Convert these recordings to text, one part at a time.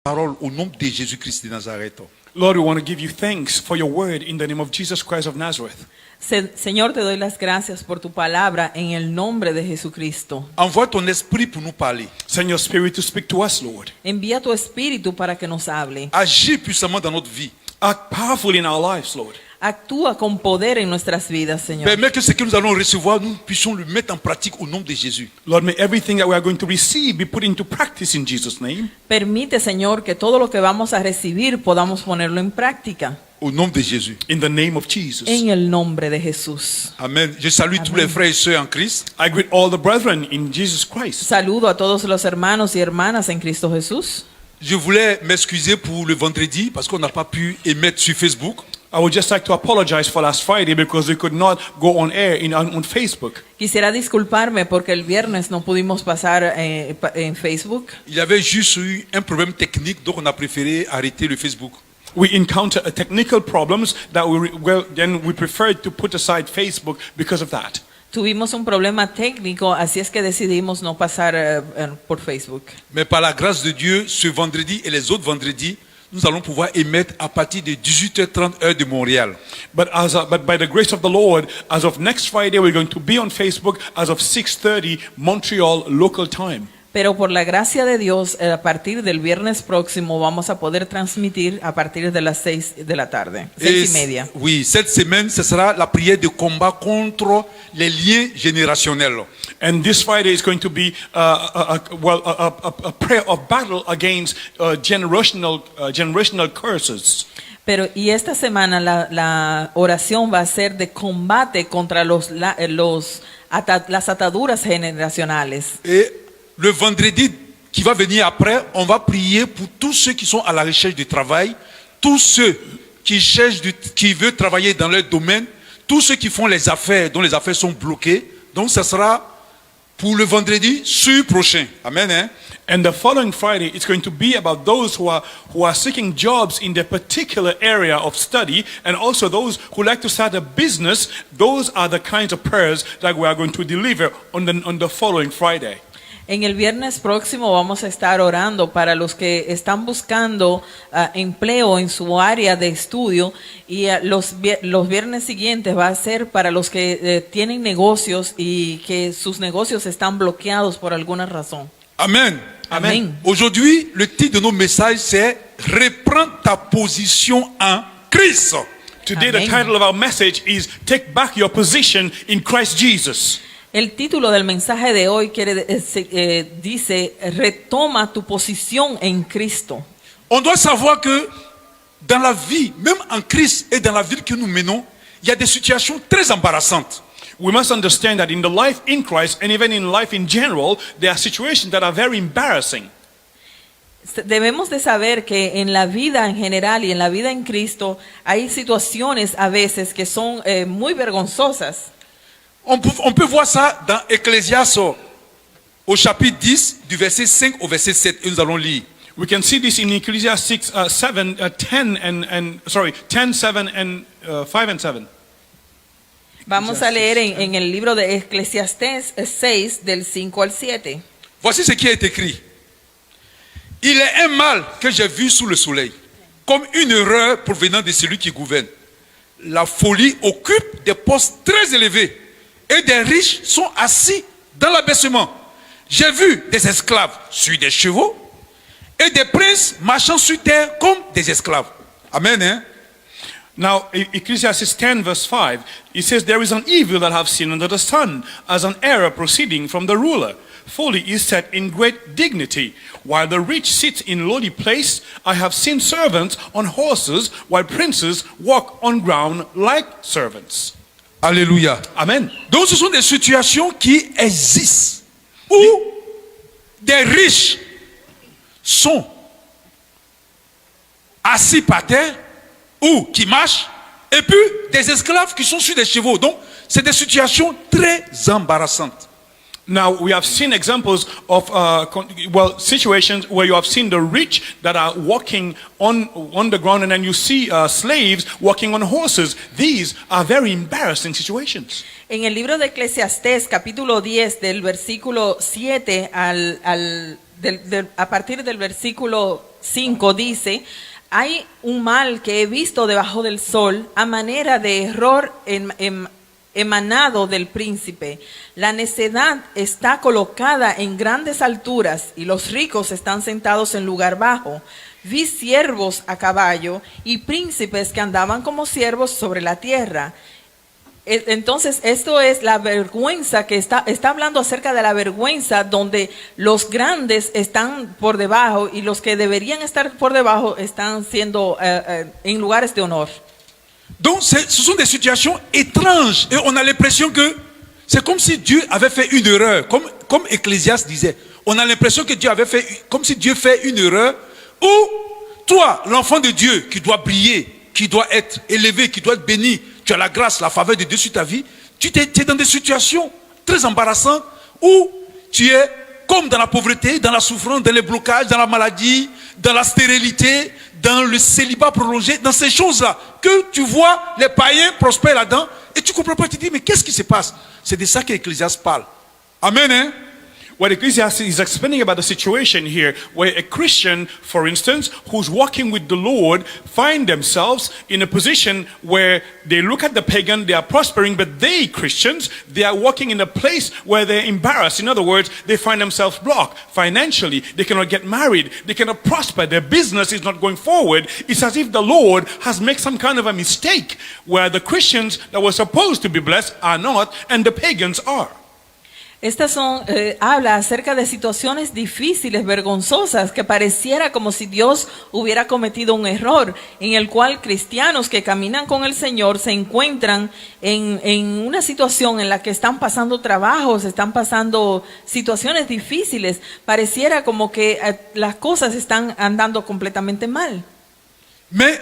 parole au nom de Jésus-Christ de Nazareth. Lord, we want to give you thanks for your word in the name of Jesus Christ of Nazareth. Señor, te doy las gracias por tu palabra en el nombre de Jesucristo. Envoie ton esprit pour nous parler. Send your spirit to speak to us, Lord. Envía tu espíritu para que nos hable. Agis puissamment dans notre vie. Act powerfully in our lives, Lord. Actúa con poder en nuestras vidas, Señor. Permets que ce que nous allons recevoir, nous puissions le mettre en pratique au nom de Jésus. Lord, may everything that we are going to receive be put into practice in Jesus' name. Permite, Señor, que todo lo que vamos a recibir podamos ponerlo en práctica. Au nom de Jésus. In the name of Jesus. En el nombre de Jesús. Amen. Je salue tous les frères et sœurs en Christ. I greet all the brethren in Jesus Christ. Saludo a todos los hermanos y hermanas en Cristo Jesús. Je voulais m'excuser pour le vendredi parce qu'on n'a pas pu émettre sur Facebook. I would just like to apologize for last Friday because we could not go on air on Facebook. Quisiera disculparme porque el viernes no pudimos pasar en Facebook. Il y avait juste eu un problème technique, donc on a préféré arrêter le Facebook. We encountered a technical problems that then we preferred to put aside Facebook because of that. Tuvimos un problema técnico, así es que decidimos no pasar por Facebook. Mais par la grâce de Dieu, ce vendredi et les autres vendredis, nous allons pouvoir émettre à partir de 18h30 heure de Montréal. But by the grace of the Lord, as of next Friday, we're going to be on Facebook as of 6:30 Montreal local time. Pero por la gracia de Dios, a partir del viernes próximo vamos a poder transmitir a partir de las 6 de la tarde, 6:30. Oui, cette semaine, ce sera la prière de combat contre les liens générationnels. And this Friday is going to be a prayer of battle against generational curses. Pero y esta semana la oración va a ser de combate contra las ataduras generacionales. Et le vendredi qui va venir après, on va prier pour tous ceux qui sont à la recherche du travail, tous ceux qui cherchent, qui veulent travailler dans leur domaine, tous ceux qui font les affaires, dont les affaires sont bloquées. Donc, ça sera pour le vendredi prochain. Amen. Hein? And the following Friday, it's going to be about those who are seeking jobs in their particular area of study, and also those who like to start a business. Those are the kinds of prayers that we are going to deliver on the following Friday. En el viernes próximo vamos a estar orando para los que están buscando empleo en su área de estudio, y los viernes siguientes va a ser para los que tienen negocios y que sus negocios están bloqueados por alguna razón. Amen. Amen. Aujourd'hui, le titre de nos messages, c'est « Reprends ta position en Christ ». Today, Amen. the title of our message is Take Back Your Position in Christ Jesus. El título del mensaje de hoy dice, retoma tu posición en Cristo. On doit savoir que dans la vie, même en Christ et dans la vie que nous menons, il y a des situations très embarrassantes. We must understand that in the life in Christ and even in life in general, there are situations that are very embarrassing. Debemos de saber que en la vida en general y en la vida en Cristo hay situaciones a veces que son muy vergonzosas. On peut voir ça dans Ecclésiaste au chapitre 10, du verset 5 au verset 7. Et nous allons lire. We can see this in Ecclesiastes 10, 7 and 5 and 7. Vamos a leer en el libro de Eclesiastés 6 del 5 al 7. Voici ce qui est écrit. Il est un mal que j'ai vu sous le soleil, comme une erreur provenant de celui qui gouverne. La folie occupe des postes très élevés, et des riches sont assis dans l'abaissement. J'ai vu des esclaves sur des chevaux et des princes marchant sur terre comme des esclaves. Amen. Hein? Now, Ecclesiastes 10 verse 5, it says, there is an evil that I have seen under the sun, as an error proceeding from the ruler. Folly is set in great dignity, while the rich sit in lowly place. I have seen servants on horses, while princes walk on ground like servants. Alléluia. Amen. Donc ce sont des situations qui existent où des riches sont assis par terre ou qui marchent, et puis des esclaves qui sont sur des chevaux. Donc c'est des situations très embarrassantes. Now, we have seen examples of situations where you have seen the rich that are walking on the ground, and then you see slaves walking on horses. These are very embarrassing situations. En el libro de Eclesiastés, capítulo 10, del versículo 7 al a partir del versículo 5 dice, hay un mal que he visto debajo del sol a manera de error emanado del príncipe. La necedad está colocada en grandes alturas y los ricos están sentados en lugar bajo. Vi siervos a caballo y príncipes que andaban como siervos sobre la tierra. Entonces, esto es la vergüenza que está hablando acerca de la vergüenza donde los grandes están por debajo y los que deberían estar por debajo están siendo en lugares de honor. Donc ce sont des situations étranges et on a l'impression que c'est comme si Dieu avait fait une erreur, comme Ecclésiaste disait. On a l'impression que Dieu avait fait, comme si Dieu fait une erreur où toi, l'enfant de Dieu qui doit briller, qui doit être élevé, qui doit être béni, tu as la grâce, la faveur de Dieu sur ta vie, tu es dans des situations très embarrassantes où tu es comme dans la pauvreté, dans la souffrance, dans les blocages, dans la maladie, dans la stérilité, dans le célibat prolongé, dans ces choses-là, que tu vois les païens prospèrent là-dedans, et tu ne comprends pas, tu te dis, mais qu'est-ce qui se passe? C'est de ça que l'Ecclésiaste parle. Amen, hein? What Ecclesiastes is explaining about the situation here, where a Christian, for instance, who's walking with the Lord, find themselves in a position where they look at the pagan, they are prospering, but they, Christians, they are walking in a place where they're embarrassed. In other words, they find themselves blocked financially. They cannot get married. They cannot prosper. Their business is not going forward. It's as if the Lord has made some kind of a mistake where the Christians that were supposed to be blessed are not, and the pagans are. Estas son, habla acerca de situaciones difíciles, vergonzosas, que pareciera como si Dios hubiera cometido un error, en el cual cristianos que caminan con el Señor se encuentran en una situación en la que están pasando trabajos, están pasando situaciones difíciles, pareciera como que las cosas están andando completamente mal. Mais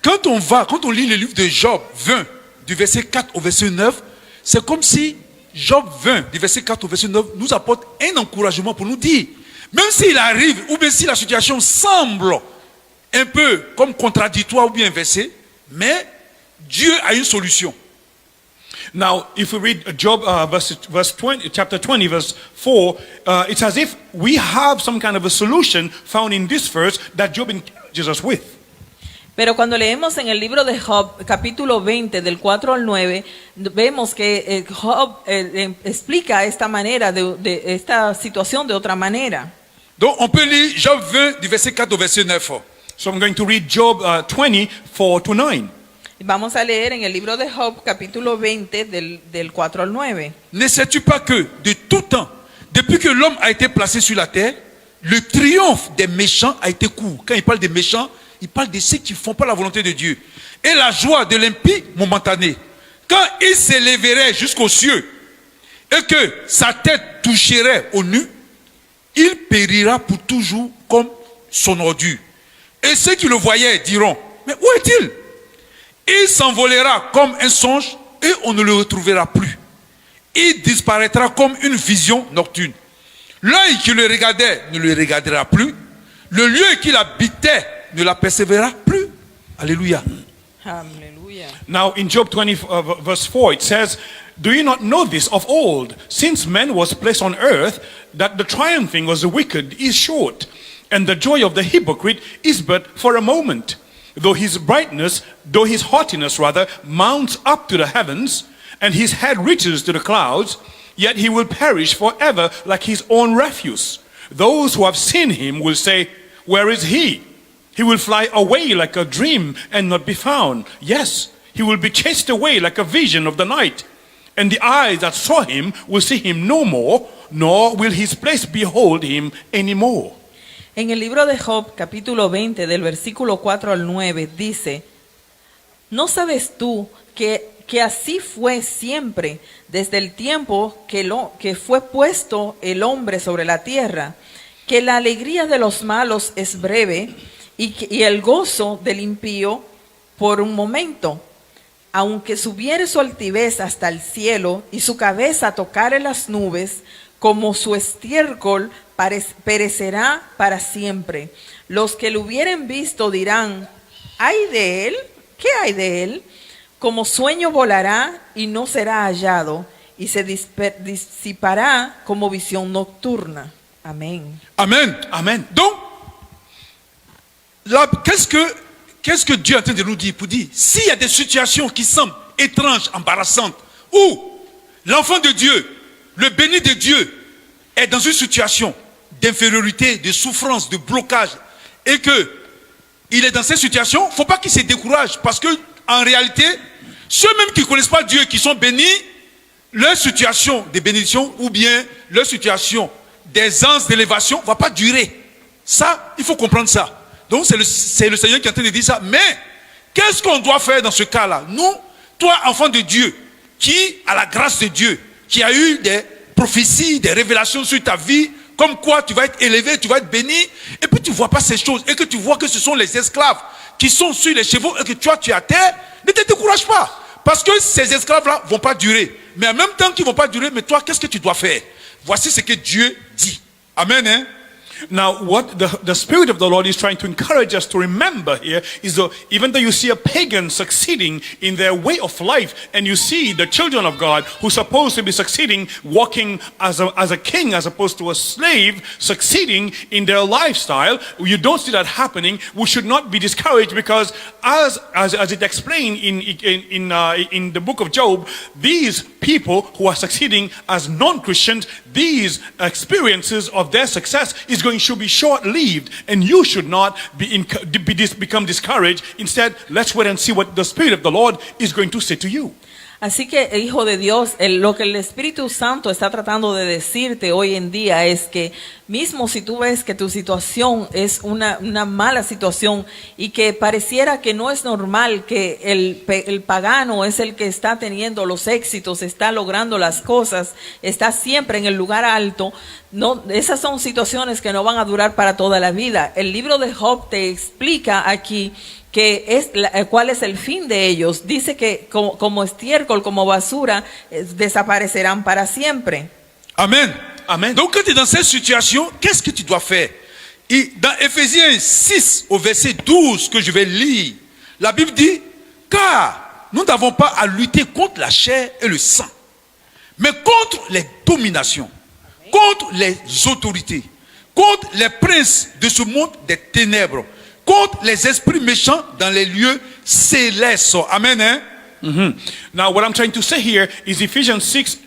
quand on lit le livre de Job 20, du verset 4 au verset 9, c'est comme si Job 20, du verset 4 au verset 9, nous apporte un encouragement pour nous dire, même s'il arrive, ou bien si la situation semble un peu comme contradictoire ou bien inversée, mais Dieu a une solution. Now, if we read Job chapter 20, verse 4, it's as if we have some kind of a solution found in this verse that Job encourages us with. Pero cuando leemos en el libro de Job, capítulo 20, del 4 al 9, vemos que Job explica esta manera, de esta situación de otra manera. Donc on peut lire Job 20 du verset 4 au verset 9. So I'm going to read Job 20, 4 to 9. Vamos a leer en el libro de Job, capítulo 20, del 4 al 9. Ne sais-tu pas que de tout temps, depuis que l'homme a été placé sur la terre, le triomphe des méchants a été court. Quand il parle des méchants, il parle de ceux qui ne font pas la volonté de Dieu. Et la joie de l'impie momentanée. Quand il s'élèverait jusqu'aux cieux et que sa tête toucherait au nu, il périra pour toujours comme son ordure. Et ceux qui le voyaient diront, mais où est-il? Il s'envolera comme un songe et on ne le retrouvera plus. Il disparaîtra comme une vision nocturne. L'œil qui le regardait ne le regardera plus. Le lieu qu'il habitait ne la persévérera plus. Alléluia. Hallelujah. Now in Job 20 verse 4 it says, do you not know this of old, since man was placed on earth, that the triumphing of the wicked is short, and the joy of the hypocrite is but for a moment? Though his haughtiness mounts up to the heavens, and his head reaches to the clouds, yet he will perish forever like his own refuse. Those who have seen him will say, where is he? He will fly away like a dream and not be found. Yes, he will be chased away like a vision of the night. And the eyes that saw him will see him no more, nor will his place behold him anymore. En el libro de Job, capítulo 20, del versículo 4 al 9, dice, ¿no sabes tú que así fue siempre, desde el tiempo que fue puesto el hombre sobre la tierra, que la alegría de los malos es breve, y el gozo del impío por un momento? Aunque subiere su altivez hasta el cielo y su cabeza tocare las nubes, como su estiércol perecerá para siempre. Los que lo hubieren visto dirán, ¿hay de él? ¿Qué hay de él? Como sueño volará y no será hallado, y se disipará como visión nocturna. Amén. Amen. Amen. Donc, là, qu'est-ce que Dieu est en train de nous dire? Pour dire, s'il y a des situations qui semblent étranges, embarrassantes, où l'enfant de Dieu, le béni de Dieu, est dans une situation d'infériorité, de souffrance, de blocage, et que il est dans cette situation, il ne faut pas qu'il se décourage, parce que en réalité, ceux-mêmes qui ne connaissent pas Dieu, qui sont bénis, leur situation de bénédiction ou bien leur situation d'aisance, d'élévation ne va pas durer. Ça, il faut comprendre ça. Donc c'est le Seigneur qui est en train de dire ça. Mais qu'est-ce qu'on doit faire dans ce cas-là? Nous, toi, enfant de Dieu, qui a la grâce de Dieu, qui a eu des prophéties, des révélations sur ta vie, comme quoi tu vas être élevé, tu vas être béni, et puis tu ne vois pas ces choses, et que tu vois que ce sont les esclaves qui sont sur les chevaux, et que toi tu es à terre, ne te décourage pas. Parce que ces esclaves-là ne vont pas durer. Mais en même temps qu'ils ne vont pas durer, mais toi, qu'est-ce que tu dois faire? Voici ce que Dieu dit. Amen, hein? Now, what the Spirit of the Lord is trying to encourage us to remember here is that even though you see a pagan succeeding in their way of life, and you see the children of God who are supposed to be succeeding, walking as a king as opposed to a slave, succeeding in their lifestyle, you don't see that happening. We should not be discouraged, because as it explained in the book of Job, these people who are succeeding as non-Christians, these experiences of their success should be short-lived, and you should not become discouraged. Instead, let's wait and see what the Spirit of the Lord is going to say to you. Así que, hijo de Dios, lo que el Espíritu Santo está tratando de decirte hoy en día es que mismo si tú ves que tu situación es una mala situación y que pareciera que no es normal, que el pagano es el que está teniendo los éxitos, está logrando las cosas, está siempre en el lugar alto, no, esas son situaciones que no van a durar para toda la vida. El libro de Job te explica aquí cuál es el fin de ellos. Dice que como estiércol, como basura, desaparecerán para siempre. Amen. Amen. Donc quand tu es dans cette situation, qu'est-ce que tu dois faire? Et dans Éphésiens 6 au verset 12 que je vais lire, la Bible dit, car nous n'avons pas à lutter contre la chair et le sang, mais contre les dominations, contre les autorités, contre les princes de ce monde des ténèbres, contre les esprits méchants dans les lieux célestes. Amen, hein? Now, what I'm trying to say here is Ephesians 6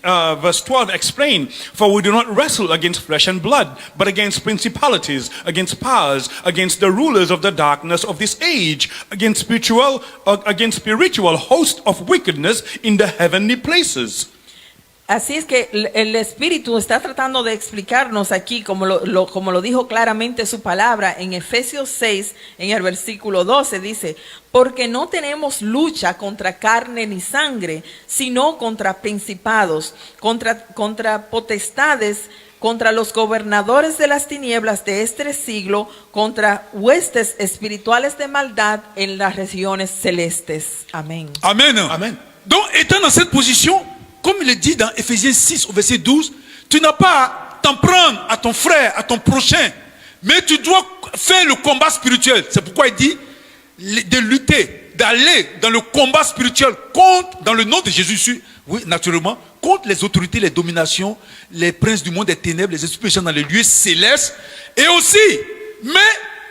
verse 12 explain, for we do not wrestle against flesh and blood, but against principalities, against powers, against the rulers of the darkness of this age, against spiritual hosts of wickedness in the heavenly places. Así es que el Espíritu está tratando de explicarnos aquí, como lo dijo claramente su palabra en Efesios 6, en el versículo 12, dice, porque no tenemos lucha contra carne ni sangre, sino contra principados, contra potestades, contra los gobernadores de las tinieblas de este siglo, contra huestes espirituales de maldad en las regiones celestes. Amén. Amen. Amen. Donc, étant dans cette position, comme il est dit dans Éphésiens 6 au verset 12, tu n'as pas à t'en prendre à ton frère, à ton prochain, mais tu dois faire le combat spirituel. C'est pourquoi il dit de lutter, d'aller dans le combat spirituel contre, dans le nom de Jésus, oui, naturellement, contre les autorités, les dominations, les princes du monde des ténèbres, les esprits méchants dans les lieux célestes. Et aussi, mais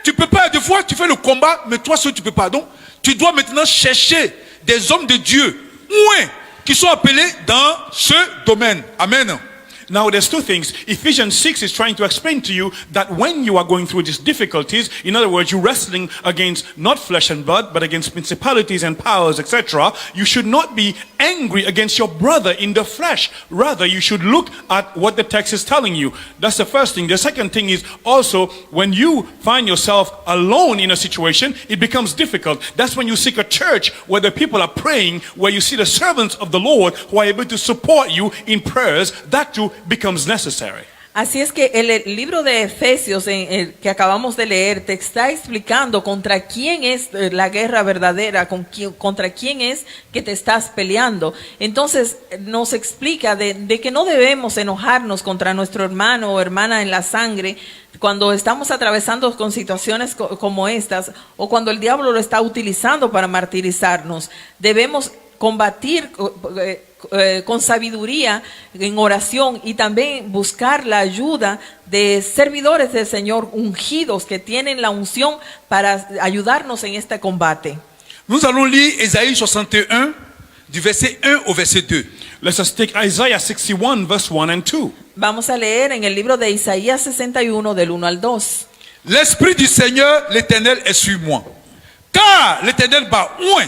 tu peux pas, des fois tu fais le combat, mais toi seul tu peux pas. Donc, tu dois maintenant chercher des hommes de Dieu, qui sont appelés dans ce domaine. Amen. Now there's two things. Ephesians 6 is trying to explain to you that when you are going through these difficulties, in other words, you're wrestling against not flesh and blood, but against principalities and powers, etc., you should not be angry against your brother in the flesh. Rather, you should look at what the text is telling you. That's the first thing. The second thing is also when you find yourself alone in a situation, it becomes difficult. That's when you seek a church where the people are praying, where you see the servants of the Lord who are able to support you in prayers. That too becomes necessary. Así es que el libro de Efesios que acabamos de leer te está explicando contra quién es la guerra verdadera, contra quién es que te estás peleando. Entonces nos explica de que no debemos enojarnos contra nuestro hermano o hermana en la sangre cuando estamos atravesando con situaciones como estas o cuando el diablo lo está utilizando para martirizarnos. Debemos combatir con sabiduría en oración y también buscar la ayuda de servidores del Señor ungidos que tienen la unción para ayudarnos en este combate. Nous allons lire Ésaïe 61, du verset 1 au verset 2. Let us take Isaiah 61 verse 1 and 2. Vamos a leer en el libro de Isaías 61 del 1 al 2. L'Esprit du Seigneur, l'Éternel, est sur moi. Car l'Éternel m'a oint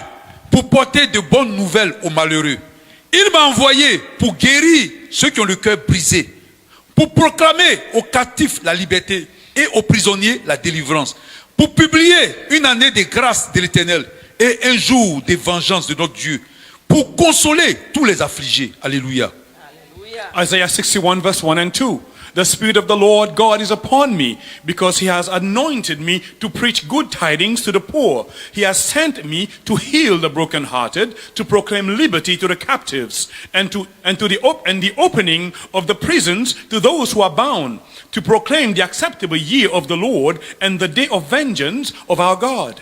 pour porter de bonnes nouvelles aux malheureux. Il m'a envoyé pour guérir ceux qui ont le cœur brisé, pour proclamer aux captifs la liberté et aux prisonniers la délivrance, pour publier une année de grâce de l'Éternel et un jour de vengeance de notre Dieu, pour consoler tous les affligés. Alléluia. Isaiah 61 verse 1 and 2. The Spirit of the Lord God is upon me, because He has anointed me to preach good tidings to the poor. He has sent me to heal the brokenhearted, to proclaim liberty to the captives, and the opening of the prisons to those who are bound, to proclaim the acceptable year of the Lord and the day of vengeance of our God.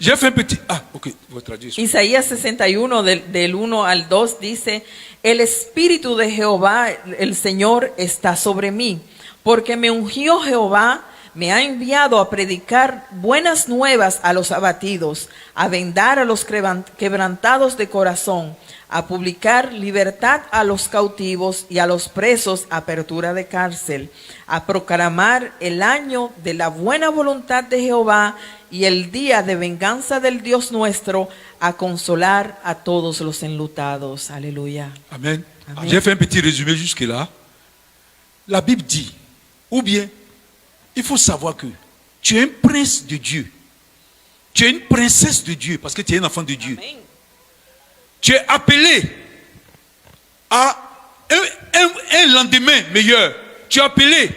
J'ai fait un petit... Ah, ok, vous traduisez. Isaías 61 del 1 al 2 dice: el Espíritu de Jehová, el Señor, está sobre mí, porque me ungió Jehová, me ha enviado a predicar buenas nuevas a los abatidos, a vendar a los quebrantados de corazón, a publicar libertad a los cautivos y a los presos apertura de cárcel, a proclamar el año de la buena voluntad de Jehová y el día de venganza del Dios nuestro, a consolar a todos los enlutados. Aleluya. Amen. Amen. J'ai fait un petit résumé jusque-là. La Bible dit, ou bien, il faut savoir que tu es un prince de Dieu. Tu es une princesse de Dieu parce que tu es un enfant de Dieu. Amén. Tu es appelé à un lendemain meilleur. Tu es appelé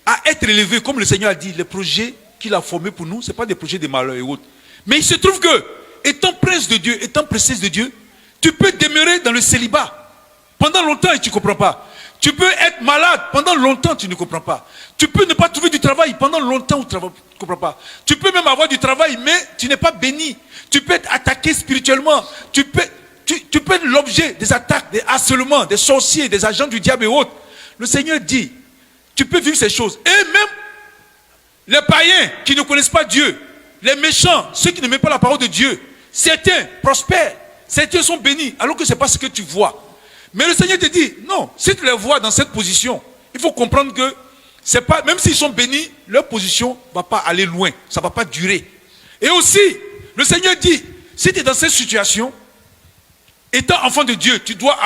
à être élevé, comme le Seigneur a dit, les projets qu'il a formés pour nous, ce n'est pas des projets de malheur et autres. Mais il se trouve que, étant prince de Dieu, étant princesse de Dieu, tu peux demeurer dans le célibat pendant longtemps et tu ne comprends pas. Tu peux être malade pendant longtemps, tu ne comprends pas. Tu peux ne pas trouver du travail pendant longtemps, tu ne comprends pas. Tu peux même avoir du travail, mais tu n'es pas béni. Tu peux être attaqué spirituellement. Tu peux être l'objet des attaques, des harcèlements, des sorciers, des agents du diable et autres. Le Seigneur dit, tu peux vivre ces choses. Et même les païens qui ne connaissent pas Dieu, les méchants, ceux qui ne mettent pas la parole de Dieu, certains prospèrent, certains sont bénis, alors que ce n'est pas ce que tu vois. Mais le Seigneur te dit, non, si tu les vois dans cette position, il faut comprendre que c'est pas, même s'ils sont bénis, leur position ne va pas aller loin, ça ne va pas durer. Et aussi, le Seigneur dit, si tu es dans cette situation, étant enfant de Dieu, tu dois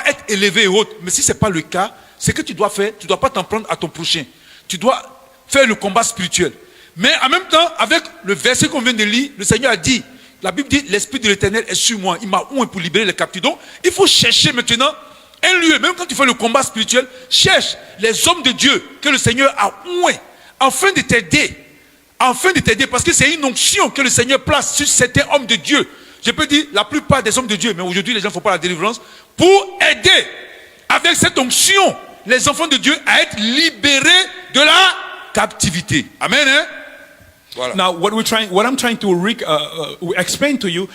être élevé et autres. Mais si ce n'est pas le cas, ce que tu dois faire, tu ne dois pas t'en prendre à ton prochain. Tu dois faire le combat spirituel. Mais en même temps, avec le verset qu'on vient de lire, le Seigneur a dit, la Bible dit, l'Esprit de l'Éternel est sur moi. Il m'a oint pour libérer les captifs. Donc, il faut chercher maintenant un lieu. Même quand tu fais le combat spirituel, cherche les hommes de Dieu que le Seigneur a oint afin de t'aider. Afin de t'aider, parce que c'est une onction que le Seigneur place sur certains hommes de Dieu. Je peux dire la plupart des hommes de Dieu, mais aujourd'hui les gens ne font pas la délivrance, pour aider avec cette onction les enfants de Dieu à être libérés de la captivité. Amen. Hein? Voilà. Now, what I'm trying to explain to you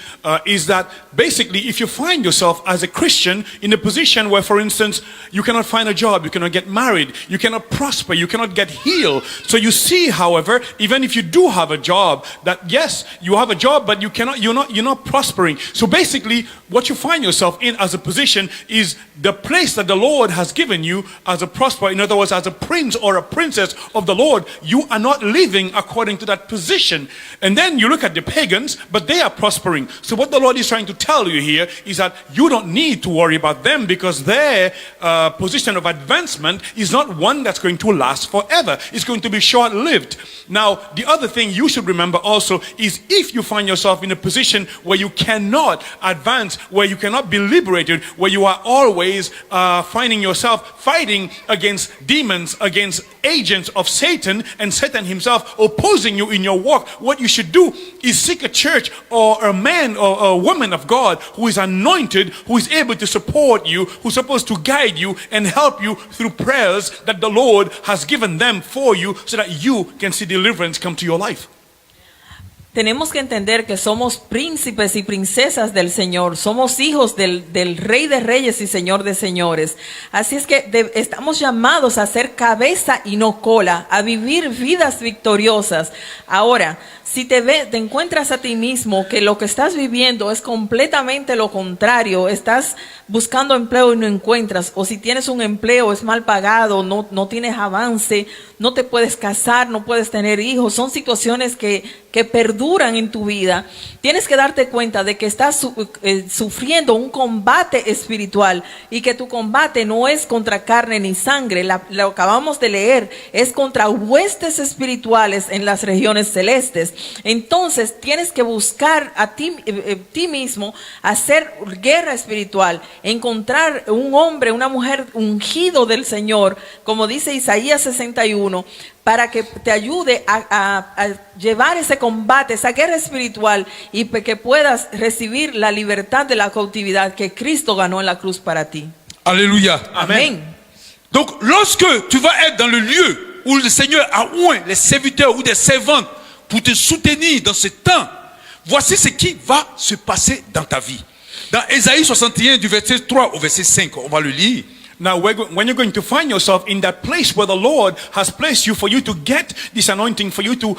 is that basically, if you find yourself as a Christian in a position where, for instance, you cannot find a job, you cannot get married, you cannot prosper, you cannot get healed. So you see, however, even if you do have a job, that yes, you have a job, but you're not prospering. So basically, what you find yourself in as a position is the place that the Lord has given you as a prosper. In other words, as a prince or a princess of the Lord, you are not living according to that position. And then you look at the pagans, but they are prospering. So what the Lord is trying to tell you here is that you don't need to worry about them, because their position of advancement is not one that's going to last forever. It's going to be short-lived. Now, the other thing you should remember also is, if you find yourself in a position where you cannot advance, where you cannot be liberated, where you are always finding yourself fighting against demons, against agents of Satan, and Satan himself opposing you in your walk, what you should do is seek a church or a man or a woman of God who is anointed, who is able to support you, who's supposed to guide you and help you through prayers that the Lord has given them for you, so that you can see deliverance come to your life. Tenemos que entender que somos príncipes y princesas del Señor, somos hijos del Rey de Reyes y Señor de Señores. Así es que estamos llamados a ser cabeza y no cola, a vivir vidas victoriosas. Ahora, si te encuentras a ti mismo que lo que estás viviendo es completamente lo contrario, estás buscando empleo y no encuentras, o si tienes un empleo es mal pagado, no tienes avance, no te puedes casar, no puedes tener hijos, son situaciones que perduran en tu vida, tienes que darte cuenta de que estás sufriendo un combate espiritual y que tu combate no es contra carne ni sangre, lo acabamos de leer, es contra huestes espirituales en las regiones celestes. Entonces tienes que buscar a ti mismo hacer guerra espiritual, encontrar un hombre, una mujer ungido del Señor, como dice Isaías 61, para que te ayude a llevar ese combate, esa guerra espiritual, y que puedas recibir la libertad de la cautividad que Cristo ganó en la cruz para ti. Alléluia. Amén. Donc, lorsque tu vas être dans le lieu où le Seigneur a oint les serviteurs ou des servantes pour te soutenir dans ce temps, voici ce qui va se passer dans ta vie. Dans Ésaïe 61, du verset 3 au verset 5, on va le lire. Now, when you're going to find yourself in that place where the Lord has placed you for you to get this anointing, for you to,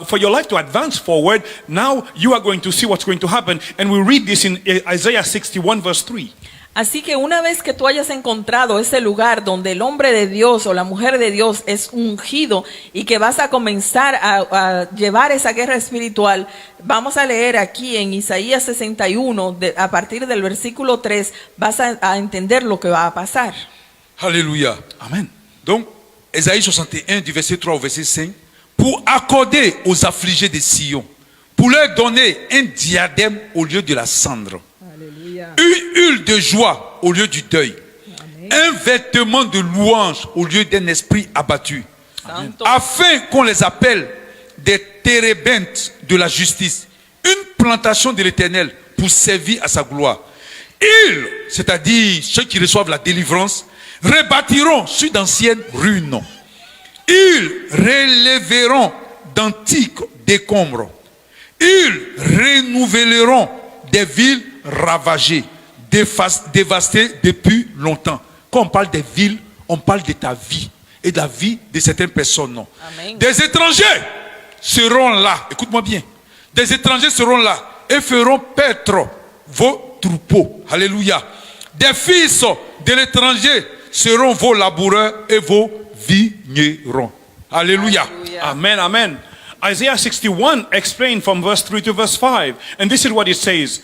for your life to advance forward, now you are going to see what's going to happen. And we read this in Isaiah 61 verse 3. Así que una vez que tú hayas encontrado ese lugar donde el hombre de Dios o la mujer de Dios es ungido y que vas a comenzar a llevar esa guerra espiritual, vamos a leer aquí en Isaías 61, a partir del versículo 3, vas a entender lo que va a pasar. Alléluia. Amen. Donc, Ésaïe 61, du verset 3 au verset 5, pour accorder aux affligés de Sion, pour leur donner un diadème au lieu de la cendre, une huile de joie au lieu du deuil, un vêtement de louange au lieu d'un esprit abattu, afin qu'on les appelle des térébintes de la justice, une plantation de l'Éternel pour servir à sa gloire. Ils, c'est-à-dire ceux qui reçoivent la délivrance, rebâtiront sur d'anciennes ruines. Ils relèveront d'antiques décombres. Ils renouvelleront des villes ravagées, dévastées depuis longtemps. Quand on parle des villes, on parle de ta vie et de la vie de certaines personnes. Non. Amen. Des étrangers seront là, écoute-moi bien, des étrangers seront là et feront paître vos troupeaux. Alléluia. Des fils de l'étranger seront vos laboureurs et vos vignerons. Alléluia. Amen, amen. Isaiah 61 explained from verse 3 to verse 5. And this is what it says.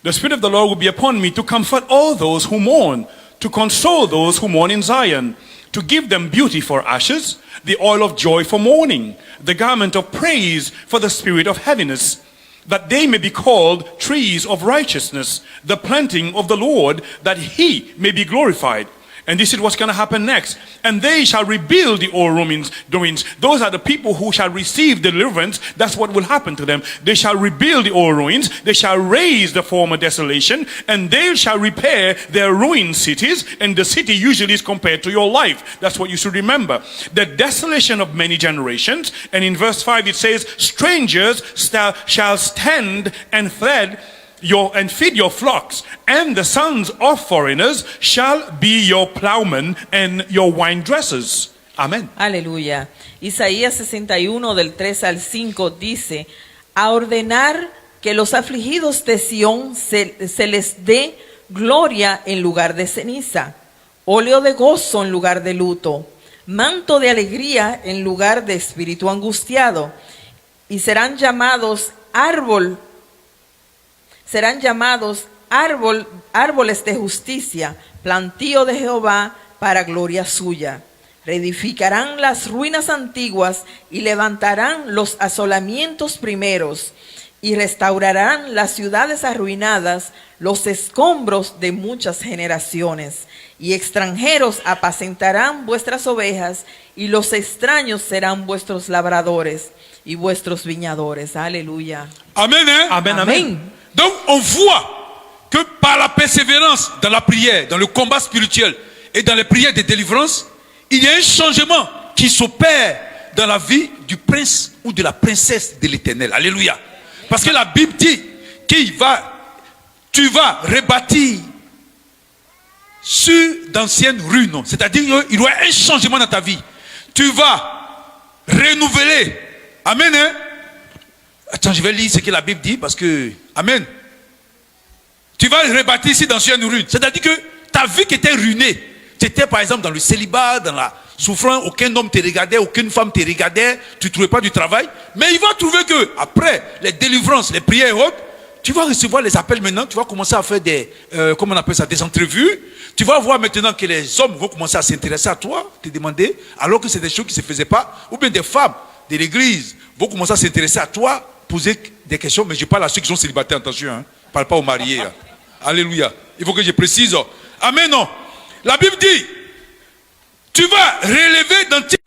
The Spirit of the Lord will be upon me to comfort all those who mourn, to console those who mourn in Zion, to give them beauty for ashes, the oil of joy for mourning, the garment of praise for the spirit of heaviness, that they may be called trees of righteousness, the planting of the Lord, that he may be glorified. And this is what's going to happen next. And they shall rebuild the old ruins. Those are the people who shall receive deliverance. That's what will happen to them. They shall rebuild the old ruins. They shall raise the former desolation. And they shall repair their ruined cities. And the city usually is compared to your life. That's what you should remember. The desolation of many generations. And in verse 5 it says, strangers shall stand and feed your flocks, and the sons of foreigners shall be your plowmen and your wine dressers. Amen. Aleluya. Isaías 61 del 3 al 5 dice, a ordenar que los afligidos de Sión se les dé gloria en lugar de ceniza, óleo de gozo en lugar de luto, manto de alegría en lugar de espíritu angustiado, y serán llamados árboles de justicia, plantío de Jehová para gloria suya. Reedificarán las ruinas antiguas y levantarán los asolamientos primeros y restaurarán las ciudades arruinadas, los escombros de muchas generaciones. Y extranjeros apacentarán vuestras ovejas y los extraños serán vuestros labradores y vuestros viñadores. Aleluya. Amen. Hein? Amen, amen. Amén. Donc on voit que par la persévérance dans la prière, dans le combat spirituel et dans les prières de délivrance, il y a un changement qui s'opère dans la vie du prince ou de la princesse de l'Éternel. Alléluia. Parce que la Bible dit tu vas rebâtir sur d'anciennes ruines. C'est-à-dire qu'il y aura un changement dans ta vie. Tu vas renouveler. Amen. Hein? Attends, je vais lire ce que la Bible dit parce que... Amen. Tu vas rebâtir sur d'anciennes ruines. C'est-à-dire que ta vie qui était ruinée, tu étais par exemple dans le célibat, dans la souffrance, aucun homme te regardait, aucune femme te regardait, tu ne trouvais pas du travail. Mais il va trouver que après les délivrances, les prières et autres, tu vas recevoir les appels maintenant, tu vas commencer à faire des, comment on appelle ça, des entrevues. Tu vas voir maintenant que les hommes vont commencer à s'intéresser à toi, te demander, alors que c'est des choses qui ne se faisaient pas. Ou bien des femmes de l'église vont commencer à s'intéresser à toi, poser des questions. Mais je parle à ceux qui sont célibataires, attention, hein. Je ne parle pas aux mariés. Hein. Alléluia. Il faut que je précise. Amen. Non. La Bible dit, tu vas relever dans tes...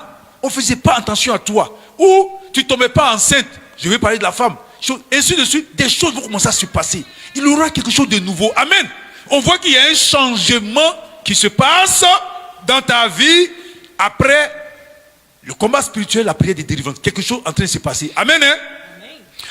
On ne faisait pas attention à toi. Ou tu ne tombais pas enceinte. Je vais parler de la femme. Ainsi de suite, des choses vont commencer à se passer. Il y aura quelque chose de nouveau. Amen. On voit qu'il y a un changement qui se passe dans ta vie après le combat spirituel, la prière de délivrance. Quelque chose en train de se passer. Amen. Hein?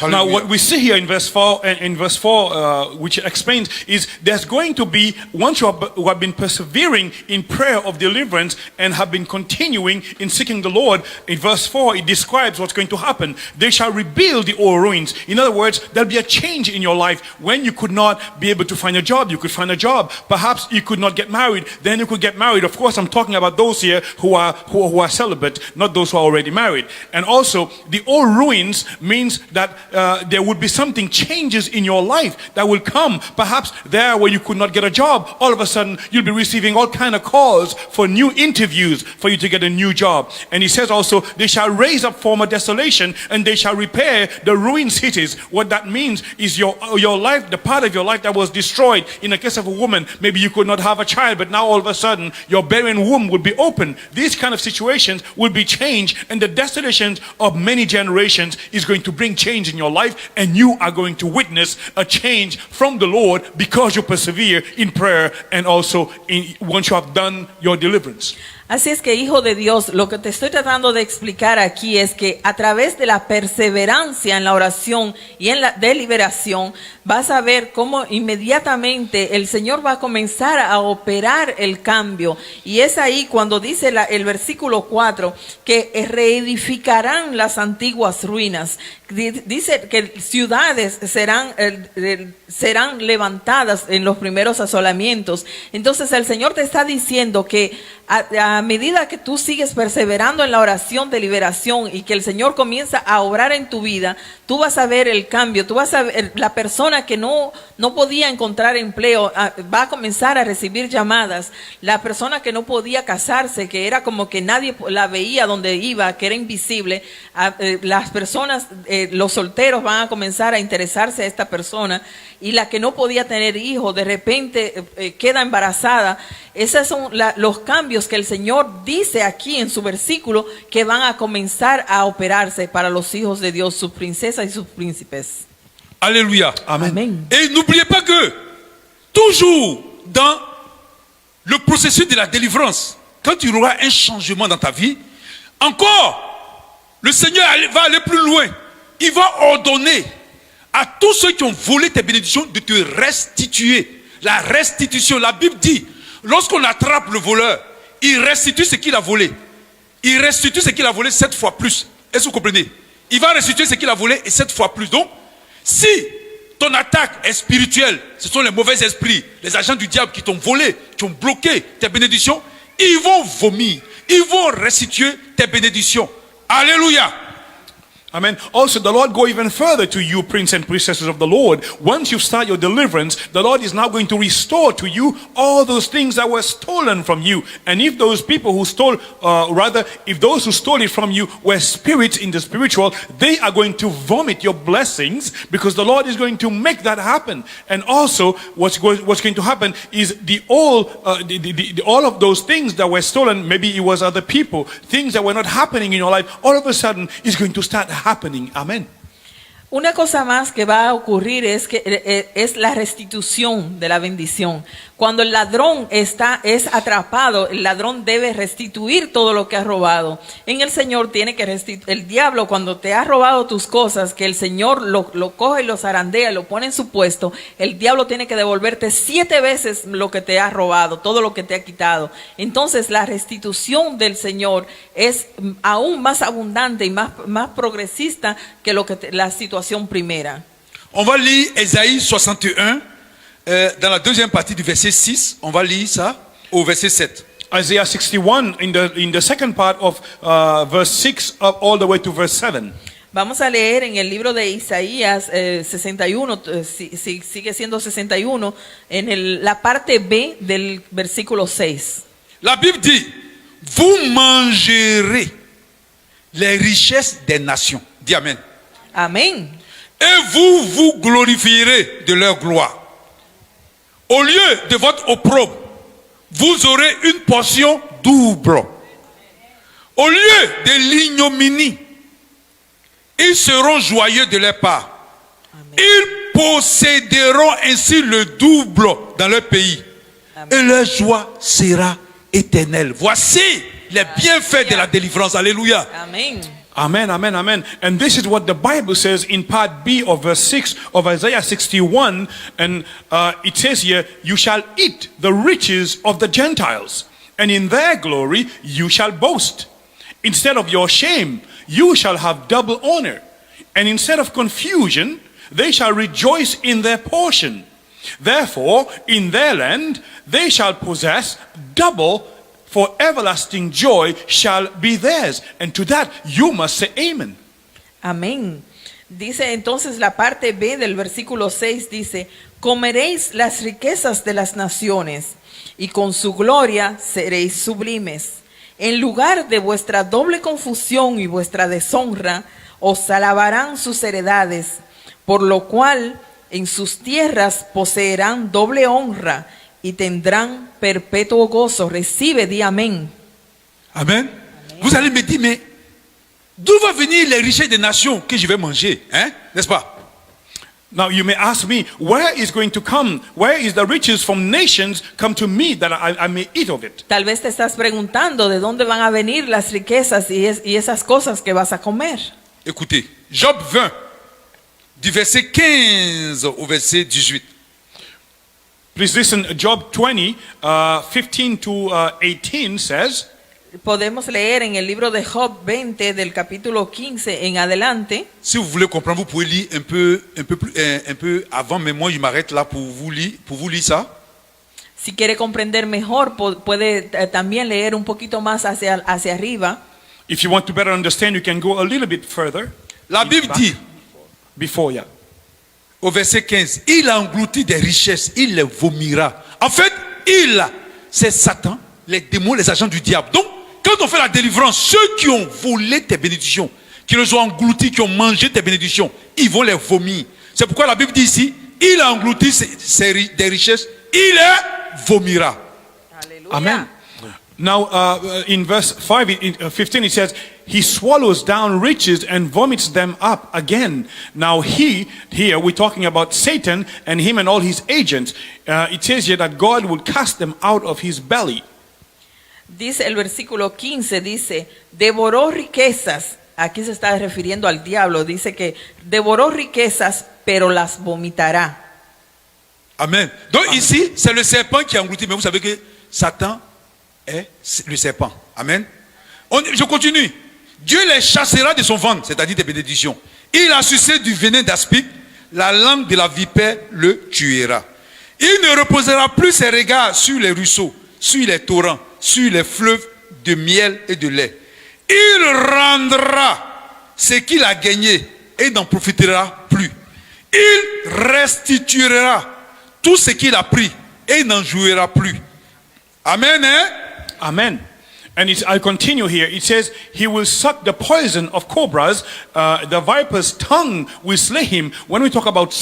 Now, what we see here in verse 4, which explains, is there's going to be, once you have been persevering in prayer of deliverance and have been continuing in seeking the Lord, in verse 4, it describes what's going to happen. They shall rebuild the old ruins. In other words, there'll be a change in your life. When you could not be able to find a job, you could find a job. Perhaps you could not get married, then you could get married. Of course, I'm talking about those here who are celibate, not those who are already married. And also, the old ruins means that there would be something changes in your life that will come. Perhaps there where you could not get a job, all of a sudden you'll be receiving all kind of calls for new interviews for you to get a new job. And he says also, they shall raise up former desolation and they shall repair the ruined cities. What that means is your life, the part of your life that was destroyed. In the case of a woman, maybe you could not have a child, but now all of a sudden your barren womb will be open. These kind of situations will be changed, and the desolations of many generations is going to bring change in your life, and you are going to witness a change from the Lord because you persevere in prayer and also once you have done your deliverance. Así es que, hijo de Dios, lo que te estoy tratando de explicar aquí es que a través de la perseverancia en la oración y en la deliberación, vas a ver cómo inmediatamente el Señor va a comenzar a operar el cambio. Y es ahí cuando dice el versículo 4 que reedificarán las antiguas ruinas. Dice que ciudades serán levantadas en los primeros asolamientos. Entonces el Señor te está diciendo que a medida que tú sigues perseverando en la oración de liberación y que el Señor comienza a obrar en tu vida, tú vas a ver el cambio. Tú vas a ver la persona que no podía encontrar empleo, va a comenzar a recibir llamadas. La persona que no podía casarse, que era como que nadie la veía donde iba, que era invisible, las personas, los solteros van a comenzar a interesarse a esta persona, y la que no podía tener hijos de repente queda embarazada. Esos son los cambios que el Señor dice aquí en su versículo que van a comenzar a operarse para los hijos de Dios, sus princesas y sus príncipes. Alléluia. Amen. Et n'oubliez pas que toujours dans le processus de la délivrance, quand il y aura un changement dans ta vie, encore le Seigneur va aller plus loin. Il va ordonner à tous ceux qui ont volé tes bénédictions de te restituer. La restitution, la Bible dit, lorsqu'on attrape le voleur, il restitue ce qu'il a volé. Il restitue ce qu'il a volé 7 fois plus. Est-ce que vous comprenez? Il va restituer ce qu'il a volé et 7 fois plus. Donc, si ton attaque est spirituelle, ce sont les mauvais esprits, les agents du diable qui t'ont volé, qui ont bloqué tes bénédictions, ils vont vomir, ils vont restituer tes bénédictions. Alléluia. Amen. Also, the Lord go even further to you, prince and princesses of the Lord. Once you start your deliverance, the Lord is now going to restore to you all those things that were stolen from you. And if those people who stole, if those who stole it from you were spirits in the spiritual, they are going to vomit your blessings, because the Lord is going to make that happen. And also, what's going to happen is all of those things that were stolen, maybe it was other people, things that were not happening in your life, all of a sudden is going to start happening. Amen. Una cosa más que va a ocurrir es la restitución de la bendición. Cuando el ladrón es atrapado, el ladrón debe restituir todo lo que ha robado. En el Señor tiene que restituir. El diablo, cuando te ha robado tus cosas, que el Señor lo coge y lo zarandea, lo pone en su puesto, el diablo tiene que devolverte 7 veces lo que te ha robado, todo lo que te ha quitado. Entonces la restitución del Señor es aún más abundante y más progresista que la situación primera. On va lire Ésaïe 61, dans la deuxième partie du verset 6, on va lire ça au verset 7. Isaiah 61 in the second part of verse 6 up all the way to verse 7. Vamos a leer en el libro de Isaías 61, sigue siendo 61, en la parte B del versículo 6. La Bible dit, vous mangerez les richesses des nations. Dis Amen. Amén. Et vous vous glorifierez de leur gloire. Au lieu de votre opprobre, vous aurez une portion double. Au lieu de l'ignominie, ils seront joyeux de leur part. Amen. Ils posséderont ainsi le double dans leur pays. Amen. Et leur joie sera éternelle. Voici les bienfaits de la délivrance. Alléluia. Amén. Amen, amen, amen. And this is what the Bible says in part B of verse 6 of Isaiah 61. And it says here, you shall eat the riches of the Gentiles, and in their glory you shall boast. Instead of your shame, you shall have double honor. And instead of confusion, they shall rejoice in their portion. Therefore, in their land, they shall possess double, for everlasting joy shall be theirs. And to that you must say amen. Amén. Dice entonces la parte B del versículo 6, dice, comeréis las riquezas de las naciones, y con su gloria seréis sublimes. En lugar de vuestra doble confusión y vuestra deshonra, os alabarán sus heredades, por lo cual en sus tierras poseerán doble honra y tendrán perpetuo gozo. Recibe, di amén. Amen. Vous allez me dire, mais d'où va venir les richesses des nations que je vais manger, hein? N'est-ce pas? Now you may ask me, where is the riches from nations come to me that I may eat of it? Tal vez te estás preguntando de dónde van a venir las riquezas y esas cosas que vas a comer. Écoutez, Job 20, du verset 15 au verset 18. Please listen, Job 20, 15 to 18 says, Podemos leer en el libro de Job 20 del capítulo 15 en adelante. Si vous voulez comprendre, vous pouvez lire un peu avant, mais moi je m'arrête là pour vous lire ça. Si quiere comprender mejor, puede también leer un poquito más hacia arriba. if you want to better understand, you can go a little bit further. La Bible dit, Before, yeah. au verset 15, il a englouti des richesses, il les vomira. En fait, c'est Satan, les démons, les agents du diable. Donc, quand on fait la délivrance, ceux qui ont volé tes bénédictions, qui les ont engloutis, qui ont mangé tes bénédictions, ils vont les vomir. C'est pourquoi la Bible dit ici, il a englouti des richesses, il les vomira. Aleluya. Amen. Now, in verse 15, it says, he swallows down riches and vomits them up again. Now, here we're talking about Satan and him and all his agents. It says here that God will cast them out of his belly. Dice el versículo 15, dice, devoró riquezas. Aquí se está refiriendo al diablo. Dice que devoró riquezas, pero las vomitará. Amen. Donc ici, c'est le serpent qui a englouti. Mais vous savez que Satan est le serpent. Amen. Je continue. Dieu les chassera de son ventre, c'est-à-dire des bénédictions. Il a sucé du venin d'aspic, la langue de la vipère le tuera. Il ne reposera plus ses regards sur les ruisseaux, sur les torrents, sur les fleuves de miel et de lait. Il rendra ce qu'il a gagné et n'en profitera plus. Il restituera tout ce qu'il a pris et n'en jouira plus. Amen, hein? Amen. And I'll continue here. It says, he will suck the poison of cobras. The viper's tongue will slay him. When we talk about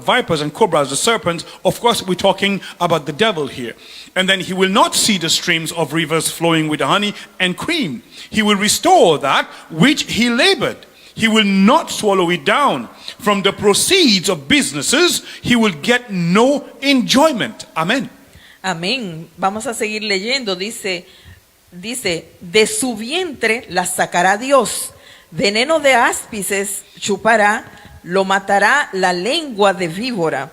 vipers and cobras, the serpents, of course, we're talking about the devil here. And then he will not see the streams of rivers flowing with honey and cream. He will restore that which he labored. He will not swallow it down. From the proceeds of businesses, he will get no enjoyment. Amen. Amén. Vamos a seguir leyendo. Dice, de su vientre la sacará Dios. Veneno de áspices chupará, lo matará la lengua de víbora.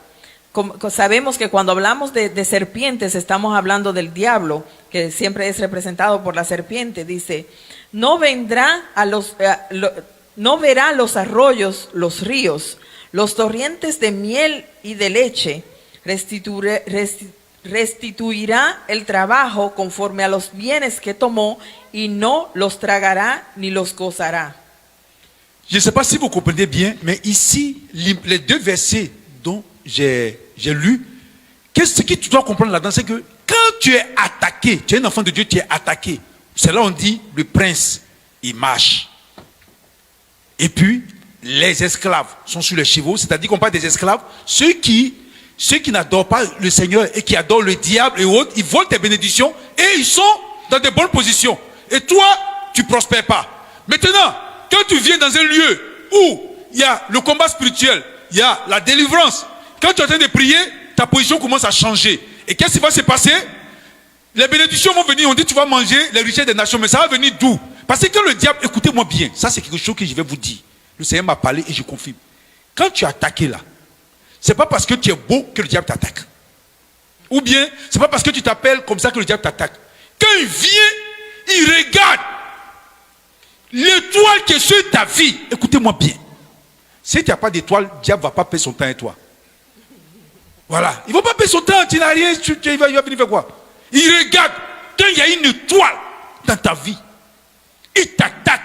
Sabemos que cuando hablamos de serpientes estamos hablando del diablo, que siempre es representado por la serpiente. Dice, no verá los arroyos, los ríos, los torrentes de miel y de leche. Restituirá el trabajo conforme a los bienes que tomó y no los tragará ni los gozará. Je ne sais pas si vous comprenez bien, mais ici, les deux versets dont j'ai lu, ce que tu dois comprendre là-dedans, c'est que quand tu es attaqué, tu es un enfant de Dieu, tu es attaqué. C'est là on dit, le prince, il marche. Et puis, les esclaves sont sur les chevaux, c'est-à-dire qu'on parle des esclaves, ceux qui n'adorent pas le Seigneur et qui adorent le diable et autres, ils volent tes bénédictions et ils sont dans de bonnes positions. Et toi, tu ne prospères pas. Maintenant, quand tu viens dans un lieu où il y a le combat spirituel, il y a la délivrance, quand tu es en train de prier, ta position commence à changer. Et qu'est-ce qui va se passer? Les bénédictions vont venir, on dit tu vas manger les richesses des nations, mais ça va venir d'où? Parce que quand le diable, écoutez-moi bien, ça c'est quelque chose que je vais vous dire. Le Seigneur m'a parlé et je confirme. Quand tu es attaqué là, c'est pas parce que tu es beau que le diable t'attaque. Ou bien, c'est pas parce que tu t'appelles comme ça que le diable t'attaque. Quand il vient, il regarde l'étoile qui est sur ta vie. Écoutez-moi bien. Si tu n'as pas d'étoile, le diable ne va pas perdre son temps avec toi. Voilà. Il ne va pas perdre son temps, tu n'as rien, il va venir faire quoi? Il regarde, quand il y a une étoile dans ta vie, il t'attaque.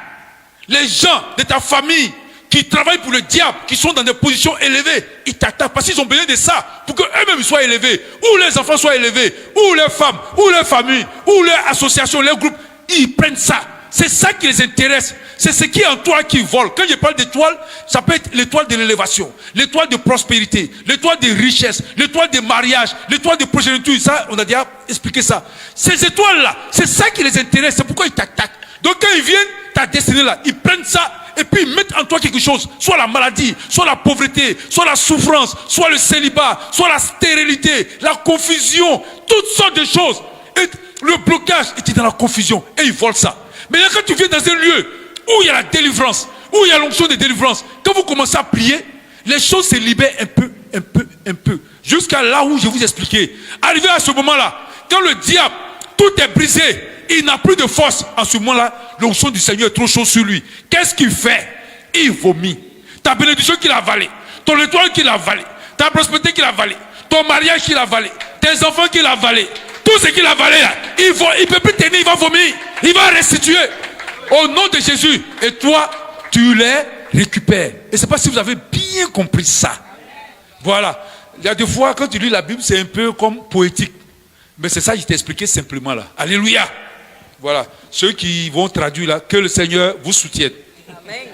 Les gens de ta famille qui travaillent pour le diable, qui sont dans des positions élevées, ils t'attaquent parce qu'ils ont besoin de ça pour qu'eux-mêmes soient élevés, ou les enfants soient élevés, ou les femmes, ou les familles, ou les associations, les groupes, ils prennent ça. C'est ça qui les intéresse. C'est ce qui est en toi qui vole. Quand je parle d'étoile, ça peut être l'étoile de l'élévation, l'étoile de prospérité, l'étoile de richesse, l'étoile de mariage, l'étoile de progéniture. Ça, on a déjà expliqué ça. Ces étoiles-là, c'est ça qui les intéresse. C'est pourquoi ils t'attaquent. Donc quand ils viennent, ta destinée là, ils prennent ça et puis ils mettent en toi quelque chose. Soit la maladie, soit la pauvreté, soit la souffrance, soit le célibat, soit la stérilité, la confusion, toutes sortes de choses. Et le blocage, et tu es dans la confusion et ils volent ça. Mais là, quand tu viens dans un lieu où il y a la délivrance, où il y a l'onction de délivrance, quand vous commencez à prier, les choses se libèrent un peu. Jusqu'à là où je vous expliquais. Arrivé à ce moment-là, quand le diable, tout est brisé, il n'a plus de force. En ce moment-là, l'onction du Seigneur est trop chaud sur lui. Qu'est-ce qu'il fait? Il vomit. Ta bénédiction qu'il a avalée, ton étoile qu'il a avalée, ta prospérité qu'il a avalée, ton mariage qu'il a avalé, tes enfants qu'il a avalé, tout ce qu'il a avalé là, il ne peut plus tenir, il va vomir, il va restituer. Au nom de Jésus. Et toi, tu les récupères. Et c'est pas si vous avez bien compris ça. Voilà. Il y a des fois, quand tu lis la Bible, c'est un peu comme poétique. Mais c'est ça que je t'ai expliqué simplement là. Alléluia. Voilà. Ceux qui vont traduire là, que le Seigneur vous soutienne. Amen.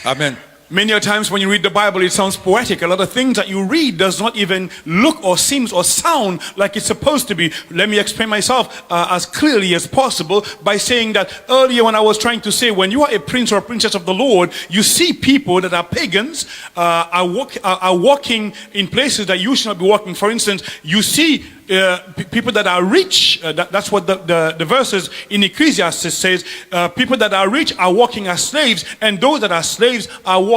Amen. Many a times when you read the Bible, it sounds poetic. A lot of things that you read does not even look or seems or sound like it's supposed to be. Let me explain myself as clearly as possible by saying that earlier when I was trying to say, when you are a prince or a princess of the Lord, you see people that are pagans, are walking in places that you should not be walking. For instance, you see people that are rich, that's what the verses in Ecclesiastes says, people that are rich are walking as slaves, and those that are slaves are walking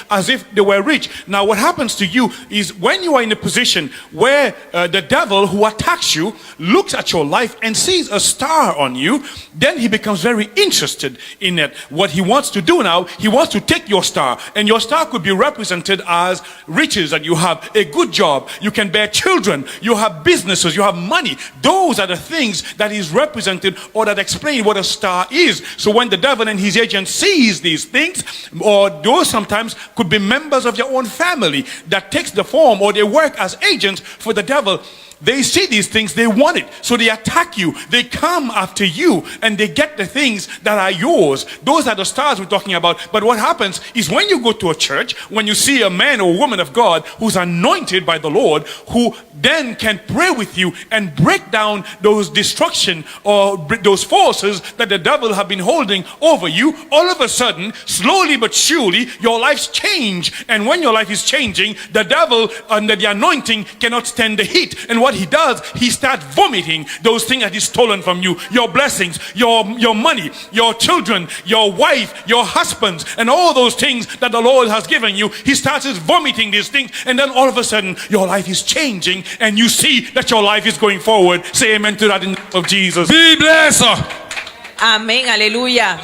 as if they were rich. Now what happens to you is when you are in a position where the devil who attacks you looks at your life and sees a star on you, then he becomes very interested in it. What he wants to do now, he wants to take your star, and your star could be represented as riches, that you have a good job, you can bear children, you have business, you have money. Those are the things that is represented or that explain what a star is. So when the devil and his agent sees these things, or those sometimes could be members of your own family that takes the form, or they work as agents for the devil. They see these things, they want it, so they attack you, they come after you, and they get the things that are yours. Those are the stars we're talking about. But what happens is when you go to a church, when you see a man or woman of God who's anointed by the Lord, who then can pray with you and break down those destruction or those forces that the devil have been holding over you, all of a sudden, slowly but surely, your lives change. And when your life is changing, the devil under the anointing cannot stand the heat. And what what he does, he starts vomiting those things that he's stolen from you. Your blessings, your money, your children, your wife, your husbands, and all those things that the Lord has given you. He starts vomiting these things, and then all of a sudden your life is changing and you see that your life is going forward. Say amen to that in the name of Jesus. Be blessed. Amén, aleluya.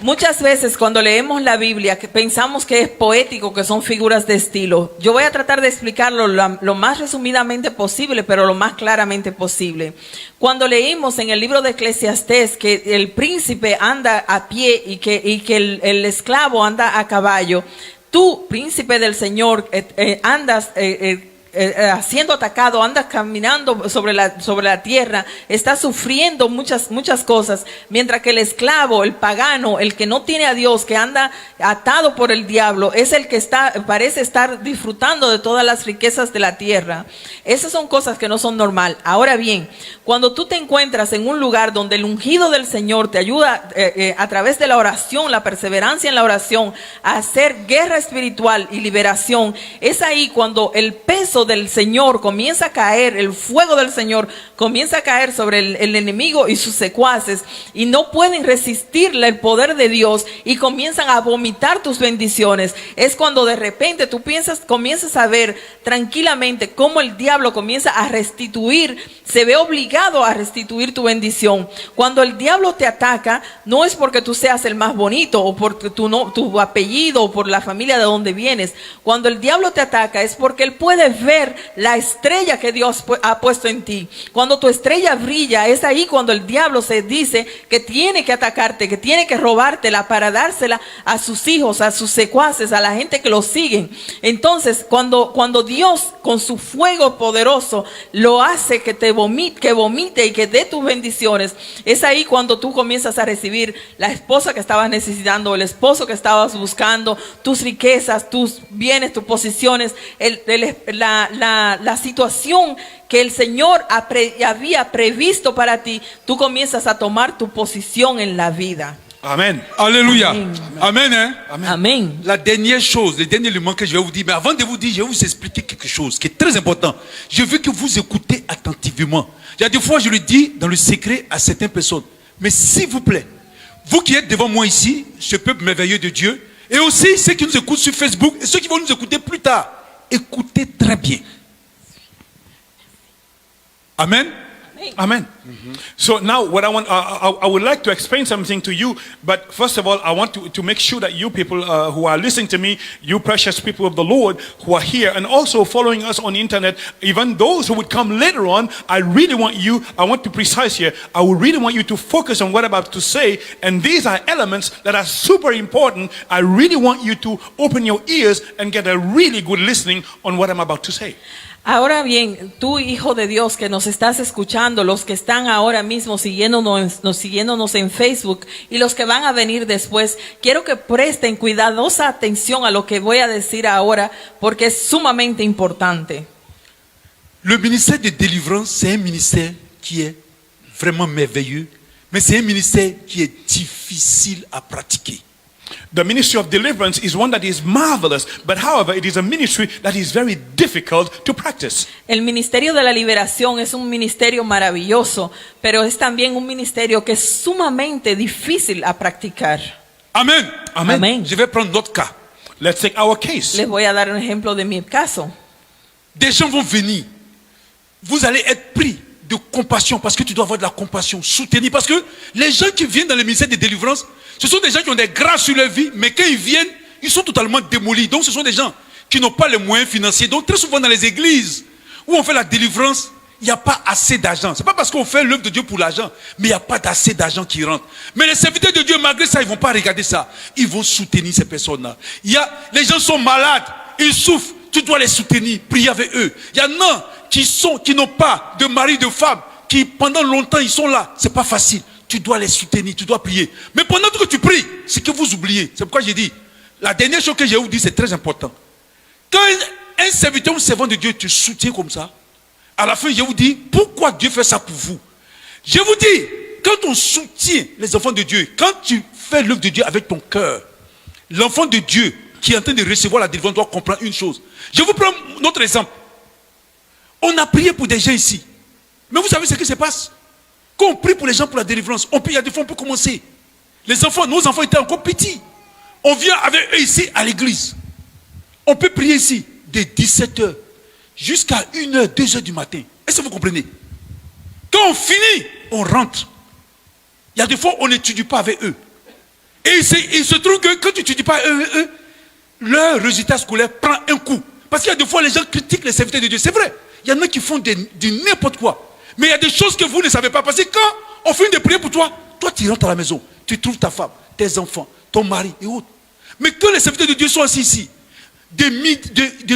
Muchas veces cuando leemos la Biblia que pensamos que es poético, que son figuras de estilo. Yo voy a tratar de explicarlo lo más resumidamente posible, pero lo más claramente posible. Cuando leímos en el libro de Eclesiastés que el príncipe anda a pie y que el esclavo anda a caballo, tú, príncipe del Señor, andas siendo atacado, andas caminando sobre la tierra, estás sufriendo muchas cosas, mientras que el esclavo, el pagano, el que no tiene a Dios, que anda atado por el diablo, es el que parece estar disfrutando de todas las riquezas de la tierra. Esas son cosas que no son normal. Ahora bien, cuando tú te encuentras en un lugar donde el ungido del Señor te ayuda a través de la oración, la perseverancia en la oración, a hacer guerra espiritual y liberación, es ahí cuando el peso del Señor comienza a caer, el fuego del Señor comienza a caer sobre el enemigo y sus secuaces, y no pueden resistirle el poder de Dios y comienzan a vomitar tus bendiciones. Es cuando de repente tú comienzas a ver tranquilamente cómo el diablo comienza a restituir, se ve obligado a restituir tu bendición. Cuando el diablo te ataca, no es porque tú seas el más bonito o por tu apellido o por la familia de donde vienes. Cuando el diablo te ataca es porque él puede ver la estrella que Dios ha puesto en ti. Cuando tu estrella brilla, es ahí cuando el diablo se dice que tiene que atacarte, que tiene que robártela para dársela a sus hijos, a sus secuaces, a la gente que lo siguen. Entonces, cuando Dios con su fuego poderoso lo hace que vomite y que dé tus bendiciones, es ahí cuando tú comienzas a recibir la esposa que estabas necesitando, el esposo que estabas buscando, tus riquezas, tus bienes, tus posiciones, la situación que el Señor había previsto para ti. Tú comienzas a tomar tu posición en la vida. Amen. Alléluia. Amen. Amen. Hein? Amén. La dernière chose, le dernier élément que je vais vous dire, mais avant de vous dire, je vais vous expliquer quelque chose qui est très important. Je veux que vous écoutez attentivement. Il y a des fois, je le dis dans le secret à certaines personnes. Mais s'il vous plaît, vous qui êtes devant moi ici, ce peuple merveilleux de Dieu, et aussi ceux qui nous écoutent sur Facebook et ceux qui vont nous écouter plus tard, écoutez très bien. Amen. Amen. So now what I would like to explain something to you, but first of all, I want to make sure that you people who are listening to me, you precious people of the Lord who are here and also following us on the internet, even those who would come later on, I want to precise here, I would really want you to focus on what I'm about to say, and these are elements that are super important. I really want you to open your ears and get a really good listening on what I'm about to say. Ahora bien, tú, hijo de Dios, que nos estás escuchando, los que están ahora mismo siguiéndonos en Facebook y los que van a venir después, quiero que presten cuidadosa atención a lo que voy a decir ahora, porque es sumamente importante. Le ministère de délivrance, c'est un ministère qui est vraiment merveilleux, mais c'est un ministère qui est difficile à pratiquer. The ministry of deliverance is one that is marvelous, but however, it is a ministry that is very difficult to practice. El ministerio de la liberación es un ministerio maravilloso, pero es también un ministerio que es sumamente difícil a practicar. Amen. Amen. Amén. Je vais prendre notre cas. Let's take our case. Les voy a dar un ejemplo de mi caso. Des gens vont venir. Vous allez être pris de compassion parce que tu dois avoir de la compassion, soutenir. Parce que les gens qui viennent dans le ministère de délivrance, ce sont des gens qui ont des grâces sur leur vie, mais quand ils viennent, ils sont totalement démolis. Donc ce sont des gens qui n'ont pas les moyens financiers. Donc très souvent dans les églises où on fait la délivrance, il n'y a pas assez d'argent. Ce n'est pas parce qu'on fait l'œuvre de Dieu pour l'argent, mais il n'y a pas assez d'argent qui rentre. Mais les serviteurs de Dieu, malgré ça, ils ne vont pas regarder ça. Ils vont soutenir ces personnes-là. Les gens sont malades, ils souffrent. Tu dois les soutenir, prier avec eux. Il y en a qui n'ont pas de mari, de femme, qui pendant longtemps ils sont là. C'est pas facile. Tu dois les soutenir, tu dois prier. Mais pendant que tu pries, c'est que vous oubliez. C'est pourquoi j'ai dit, la dernière chose que je vais vous dire, c'est très important. Quand un serviteur ou servant de Dieu te soutient comme ça, à la fin, je vous dis, pourquoi Dieu fait ça pour vous? Je vous dis, quand on soutient les enfants de Dieu, quand tu fais l'œuvre de Dieu avec ton cœur, l'enfant de Dieu qui est en train de recevoir la délivrance doit comprendre une chose. Je vous prends notre exemple. On a prié pour des gens ici. Mais vous savez ce qui se passe? Quand on prie pour les gens pour la délivrance, il y a des fois on peut commencer. Les enfants, nos enfants étaient encore petits. On vient avec eux ici à l'église. On peut prier ici de 17h jusqu'à 1h, 2h du matin. Est-ce que vous comprenez? Quand on finit, on rentre. Il y a des fois on n'étudie pas avec eux. Et il se trouve que quand tu n'étudies pas avec eux, leur résultat scolaire prend un coup. Parce qu'il y a des fois les gens critiquent les serviteurs de Dieu. C'est vrai. Il y en a qui font du n'importe quoi. Mais il y a des choses que vous ne savez pas. Parce que quand on finit de prier pour toi, toi tu rentres à la maison. Tu trouves ta femme, tes enfants, ton mari et autres. Mais quand les serviteurs de Dieu sont assis ici, de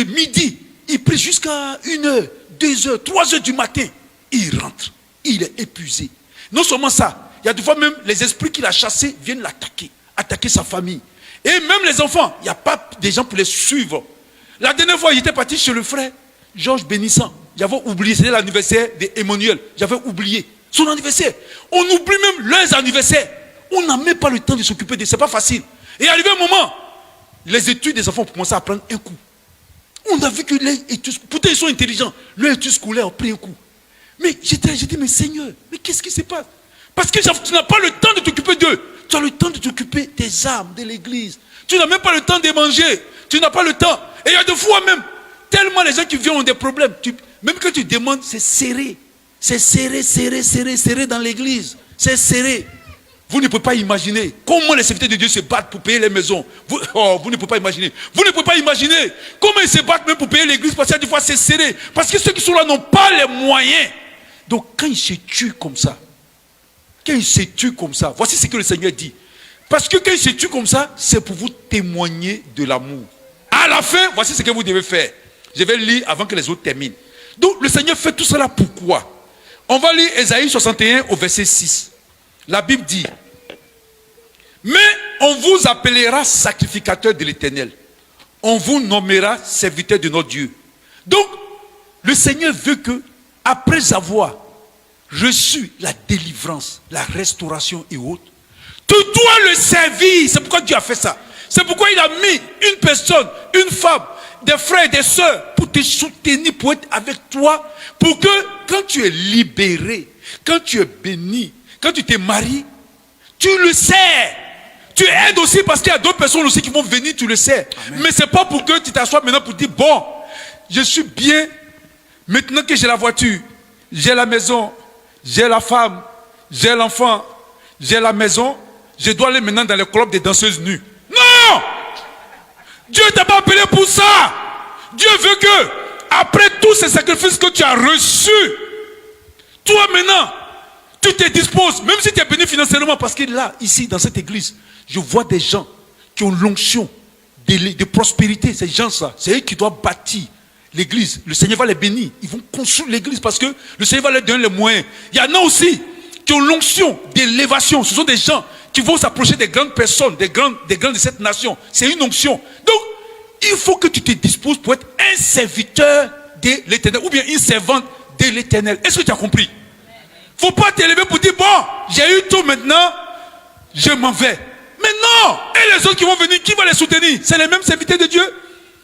midi, ils prient jusqu'à 1h, 2h, 3h du matin. Il rentre. Il est épuisé. Non seulement ça, il y a des fois même les esprits qu'il a chassés viennent l'attaquer. Attaquer sa famille. Et même les enfants, il n'y a pas des gens pour les suivre. La dernière fois, j'étais parti chez le frère Georges Bénissant. J'avais oublié, c'était l'anniversaire d'Emmanuel. J'avais oublié son anniversaire. On oublie même leurs anniversaires. On n'a même pas le temps de s'occuper de ça. C'est pas facile. Et arrivé un moment, les études des enfants ont commencé à prendre un coup. On a vu que les études, pourtant ils sont intelligents, leurs études scolaires ont pris un coup. Mais j'ai dit, mais Seigneur, mais qu'est-ce qui se passe? Parce que tu n'as pas le temps de t'occuper d'eux. Tu as le temps de t'occuper des âmes, de l'église. Tu n'as même pas le temps de manger. Tu n'as pas le temps. Et il y a des fois même, tellement les gens qui viennent ont des problèmes. Même quand tu demandes, c'est serré. C'est serré, serré, serré, serré dans l'église. C'est serré. Vous ne pouvez pas imaginer comment les serviteurs de Dieu se battent pour payer les maisons. Vous ne pouvez pas imaginer. Vous ne pouvez pas imaginer comment ils se battent même pour payer l'église. Parce que des fois c'est serré. Parce que ceux qui sont là n'ont pas les moyens. Donc quand ils se tuent comme ça, voici ce que le Seigneur dit. Parce que quand ils se tuent comme ça, c'est pour vous témoigner de l'amour. À la fin, voici ce que vous devez faire. Je vais lire avant que les autres terminent. Donc le Seigneur fait tout cela pourquoi? On va lire Ésaïe 61 au verset 6. La Bible dit, mais on vous appellera sacrificateur de l'Éternel. On vous nommera serviteur de notre Dieu. Donc, le Seigneur veut que, après avoir reçu la délivrance, la restauration et autres, tu dois le servir. C'est pourquoi Dieu a fait ça. C'est pourquoi il a mis une personne, une femme, des frères, des sœurs, pour te soutenir, pour être avec toi, pour que, quand tu es libéré, quand tu es béni, quand tu t'es marié, tu le sais. Tu aides aussi parce qu'il y a d'autres personnes aussi qui vont venir, tu le sais. Amen. Mais ce n'est pas pour que tu t'assoies maintenant pour dire, bon, je suis bien, maintenant que j'ai la voiture, j'ai la maison, j'ai la femme, j'ai l'enfant, j'ai la maison, je dois aller maintenant dans le club des danseuses nues. Non! Dieu ne t'a pas appelé pour ça. Dieu veut que, après tous ces sacrifices que tu as reçus, toi maintenant, tu te disposes, même si tu es béni financièrement, parce que là, ici, dans cette église, je vois des gens qui ont l'onction de prospérité. Ces gens-là, c'est eux qui doivent bâtir l'église. Le Seigneur va les bénir. Ils vont construire l'église parce que le Seigneur va leur donner les moyens. Il y en a aussi qui ont l'onction d'élévation. Ce sont des gens qui vont s'approcher des grandes personnes, des grands de cette nation. C'est une onction. Donc, il faut que tu te disposes pour être un serviteur de l'Éternel ou bien une servante de l'Éternel. Est-ce que tu as compris? Il ne faut pas t'élever pour dire, bon, j'ai eu tout maintenant, je m'en vais. Mais non! Et les autres qui vont venir, qui va les soutenir? C'est les mêmes serviteurs de Dieu.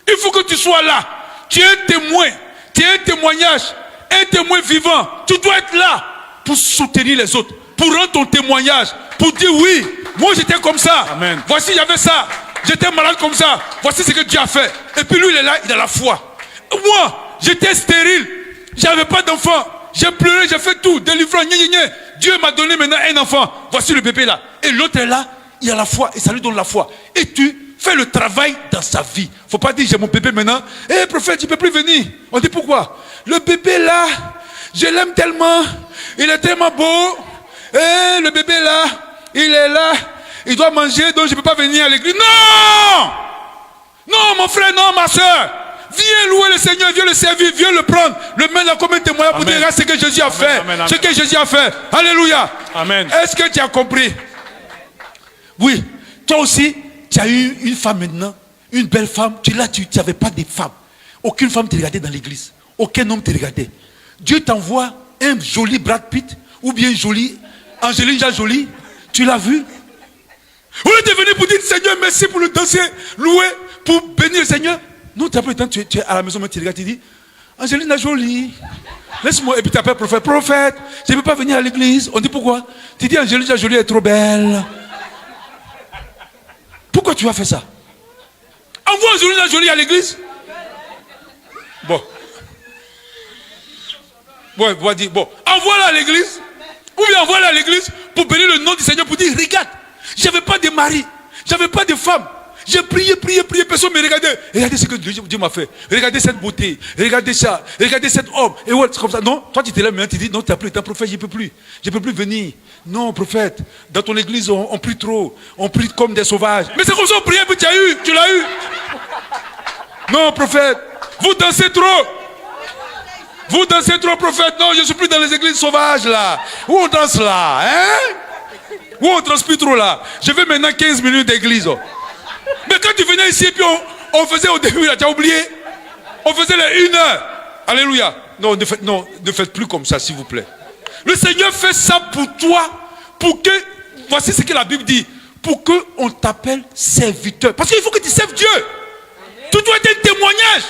Il faut que tu sois là. Tu es un témoin. Tu es un témoignage. Un témoin vivant. Tu dois être là pour soutenir les autres. Pour rendre ton témoignage. Pour dire, oui, moi j'étais comme ça. Amen. Voici, il y avait ça. J'étais malade comme ça. Voici ce que Dieu a fait. Et puis lui, il est là, il a la foi. Moi, j'étais stérile. J'avais pas d'enfant. J'ai pleuré, j'ai fait tout, délivrant, Dieu m'a donné maintenant un enfant. Voici le bébé là. Et l'autre est là, il a la foi et ça lui donne la foi. Et tu fais le travail dans sa vie. Faut pas dire j'ai mon bébé maintenant. Eh prophète, tu peux plus venir. On dit pourquoi? Le bébé là, je l'aime tellement, il est tellement beau. Eh le bébé là, il est là, il doit manger donc je peux pas venir à l'église. Non! Non mon frère, non ma soeur. Viens louer le Seigneur, viens le servir, viens le prendre, le mettre là comme un témoignage pour dire ce que Jésus a fait. Amen. Ce que Jésus a fait. Alléluia. Amen. Est-ce que tu as compris? Oui. Toi aussi, tu as eu une femme maintenant, une belle femme. Tu n'avais pas de femme. Aucune femme te regardait dans l'église. Aucun homme te regardait. Dieu t'envoie un joli Brad Pitt ou bien joli Angelina Jolie. Tu l'as vu? Au lieu de venir pour dire Seigneur, merci pour le danser, louer, pour bénir le Seigneur. Non, tu as pas le temps, tu es à la maison, mais tu regardes, tu dis, Angelina Jolie. Laisse-moi. Et puis tu appelles prophète. Prophète, je ne peux pas venir à l'église. On dit pourquoi? Tu dis Angelina Jolie est trop belle. Pourquoi tu as fait ça? Envoie Angelina Jolie à l'église. Bon. Bon, on va dire, bon, envoie-la à l'église. Ou bien envoie-la à l'église pour bénir le nom du Seigneur, pour dire, regarde, j'avais pas de mari, j'avais pas de femme. J'ai prié, personne ne me regardait. Regardez ce que Dieu m'a fait. Regardez cette beauté. Regardez ça. Regardez cet homme. Et ouais, c'est comme ça. Non, toi tu te lèves maintenant, tu dis, non, tu n'as plus été un prophète, je ne peux plus. Je ne peux plus venir. Non, prophète, dans ton église, on prie trop. On prie comme des sauvages. Mais c'est comme ça, on prie, puis tu l'as eu. Non, prophète, vous dansez trop. Vous dansez trop, prophète. Non, je ne suis plus dans les églises sauvages là. Où on danse là, hein? Où on transpire trop là. Je veux maintenant 15 minutes d'église. Oh. Mais quand tu venais ici et puis on faisait au début, là, tu as oublié? On faisait les 1 heure. Alléluia. Non, ne faites plus comme ça, s'il vous plaît. Le Seigneur fait ça pour toi, pour que, voici ce que la Bible dit, pour qu'on t'appelle serviteur. Parce qu'il faut que tu serves Dieu. Tu dois être un témoignage.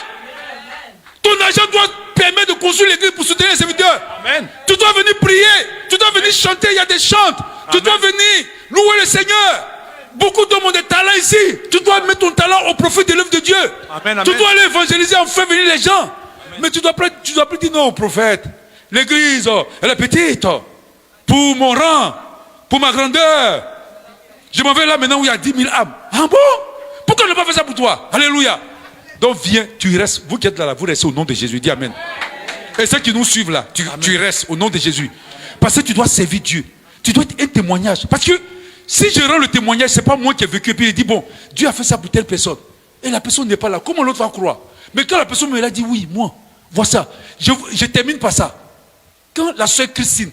Ton argent doit permettre de construire l'église pour soutenir les serviteurs. Amen. Tu dois venir prier, tu dois venir chanter, il y a des chants. Tu dois venir louer le Seigneur. Beaucoup d'hommes ont des talents ici. Tu dois mettre ton talent au profit de l'œuvre de Dieu. Amen, amen. Tu dois aller évangéliser, en faire venir les gens. Amen. Mais tu dois plus dire non, prophète. L'église, elle est petite. Pour mon rang, pour ma grandeur. Je m'en vais là maintenant où il y a 10 000 âmes. Ah bon? Pourquoi ne pas faire ça pour toi? Alléluia. Donc viens, tu restes. Vous qui êtes là, vous restez au nom de Jésus. Dis amen. Et ceux qui nous suivent là, tu restes au nom de Jésus. Parce que tu dois servir Dieu. Tu dois être un témoignage. Parce que si je rends le témoignage, ce n'est pas moi qui ai vécu. Et puis il dit, bon, Dieu a fait ça pour telle personne. Et la personne n'est pas là. Comment l'autre va croire? Mais quand la personne me l'a dit, oui, moi, vois ça. Je termine par ça. Quand la soeur Christine,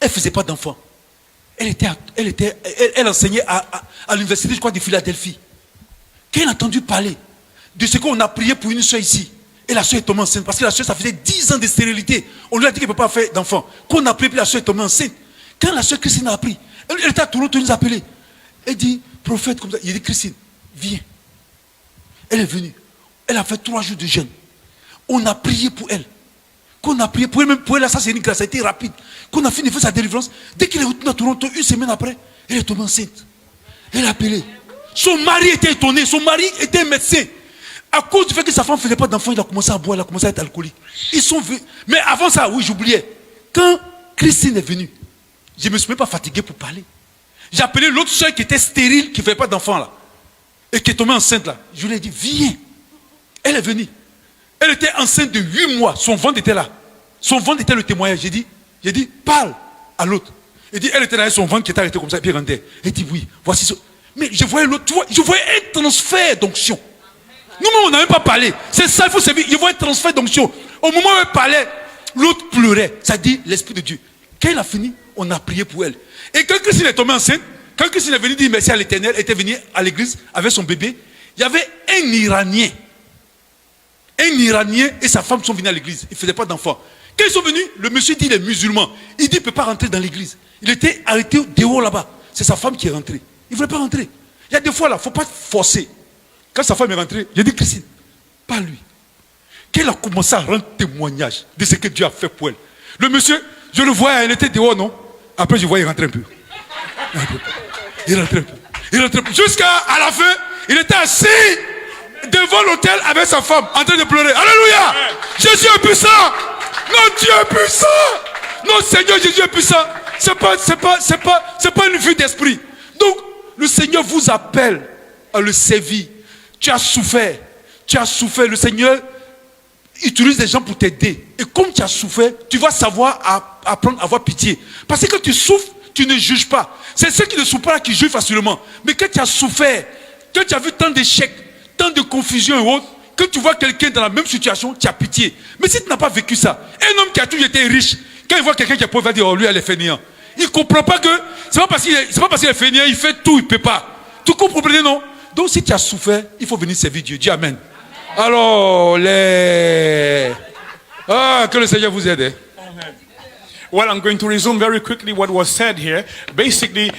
elle ne faisait pas d'enfant. Elle enseignait à l'université, je crois, de Philadelphie. Quand elle a entendu parler de ce qu'on a prié pour une soeur ici, et la soeur est tombée enceinte, parce que la soeur, ça faisait 10 ans de stérilité. On lui a dit qu'elle ne peut pas faire d'enfant. Quand on a prié, puis la soeur est tombée enceinte. Quand la soeur Christine a appris, elle était à Toronto, nous appeler. Elle dit, prophète, comme ça. Il dit, Christine, viens. Elle est venue. Elle a fait 3 jours de jeûne. On a prié pour elle. Qu'on a prié pour elle, même pour elle, là, ça c'est une grâce, ça a été rapide. Qu'on a fini de faire sa délivrance. Dès qu'elle est retournée à Toronto, 1 semaine après, elle est tombée enceinte. Elle a appelé. Son mari était étonné. Son mari était médecin. À cause du fait que sa femme ne faisait pas d'enfant, il a commencé à boire, il a commencé à être alcoolique. Ils sont venus. Mais avant ça, oui, j'oubliais. Quand Christine est venue, je ne me suis même pas fatigué pour parler. J'ai appelé l'autre soeur qui était stérile, qui ne faisait pas d'enfant là. Et qui est tombée enceinte là. Je lui ai dit, viens. Elle est venue. Elle était enceinte de 8 mois. Son ventre était là. Son ventre était le témoignage. J'ai dit, parle à l'autre. Elle dit, elle était là, son ventre qui était arrêté comme ça, et puis elle rendait. Elle dit, oui, voici ça. Mais je voyais l'autre, je voyais un transfert d'onction. Nous-mêmes, on n'a même pas parlé. C'est ça, il faut servir. Je voyais un transfert d'onction. Au moment où elle parlait, l'autre pleurait. Ça dit l'Esprit de Dieu. Quand elle a fini, on a prié pour elle. Et quand Christine est tombée enceinte, quand Christine est venue dire merci à l'Éternel, elle était venue à l'église avec son bébé, il y avait un Iranien. Un Iranien et sa femme sont venus à l'église. Ils ne faisaient pas d'enfants. Quand ils sont venus, le monsieur dit il est musulman. Il dit il ne peut pas rentrer dans l'église. Il était arrêté dehors là-bas. C'est sa femme qui est rentrée. Il ne voulait pas rentrer. Il y a des fois là, il ne faut pas forcer. Quand sa femme est rentrée, j'ai dit Christine, pas lui. Qu'elle a commencé à rendre témoignage de ce que Dieu a fait pour elle. Le monsieur, je le voyais, il était dehors, non? Après, je voyais il rentrait un peu. Il rentrait un peu. Il rentrait un peu. Jusqu'à la fin, il était assis devant l'autel avec sa femme, en train de pleurer. Alléluia! Jésus est puissant! Non, Dieu est puissant! Non, Seigneur Jésus est puissant! C'est pas une vue d'esprit. Donc, le Seigneur vous appelle à le servir. Tu as souffert. Le Seigneur utilise des gens pour t'aider. Et comme tu as souffert, tu vas savoir apprendre à avoir pitié. Parce que quand tu souffres, tu ne juges pas. C'est ceux qui ne souffrent pas qui jugent facilement. Mais quand tu as souffert, quand tu as vu tant d'échecs, tant de confusion et autres, quand tu vois quelqu'un dans la même situation, tu as pitié. Mais si tu n'as pas vécu ça, un homme qui a toujours été riche, quand il voit quelqu'un qui est pauvre, il va dire, oh lui, elle est fainéant. Il ne comprend pas que, c'est pas parce qu'il est fainéant, il fait tout, il ne peut pas. Tu comprends, non? Donc si tu as souffert, il faut venir servir Dieu. Dis amen. Alors, que le Seigneur vous aide. Well, I'm going to resume very quickly what was said here. Basically,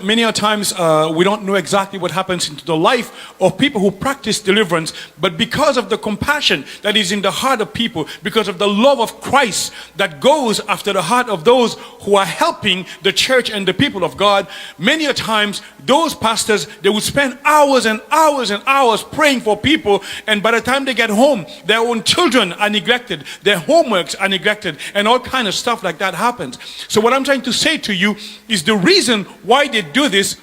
many a times we don't know exactly what happens into the life of people who practice deliverance, but because of the compassion that is in the heart of people, because of the love of Christ that goes after the heart of those who are helping the church and the people of God, many a times those pastors, they would spend hours and hours and hours praying for people, and by the time they get home, their own children are neglected, their homeworks are neglected, and all kind of stuff like that happens. So what I'm trying to say to you is the reason why they do this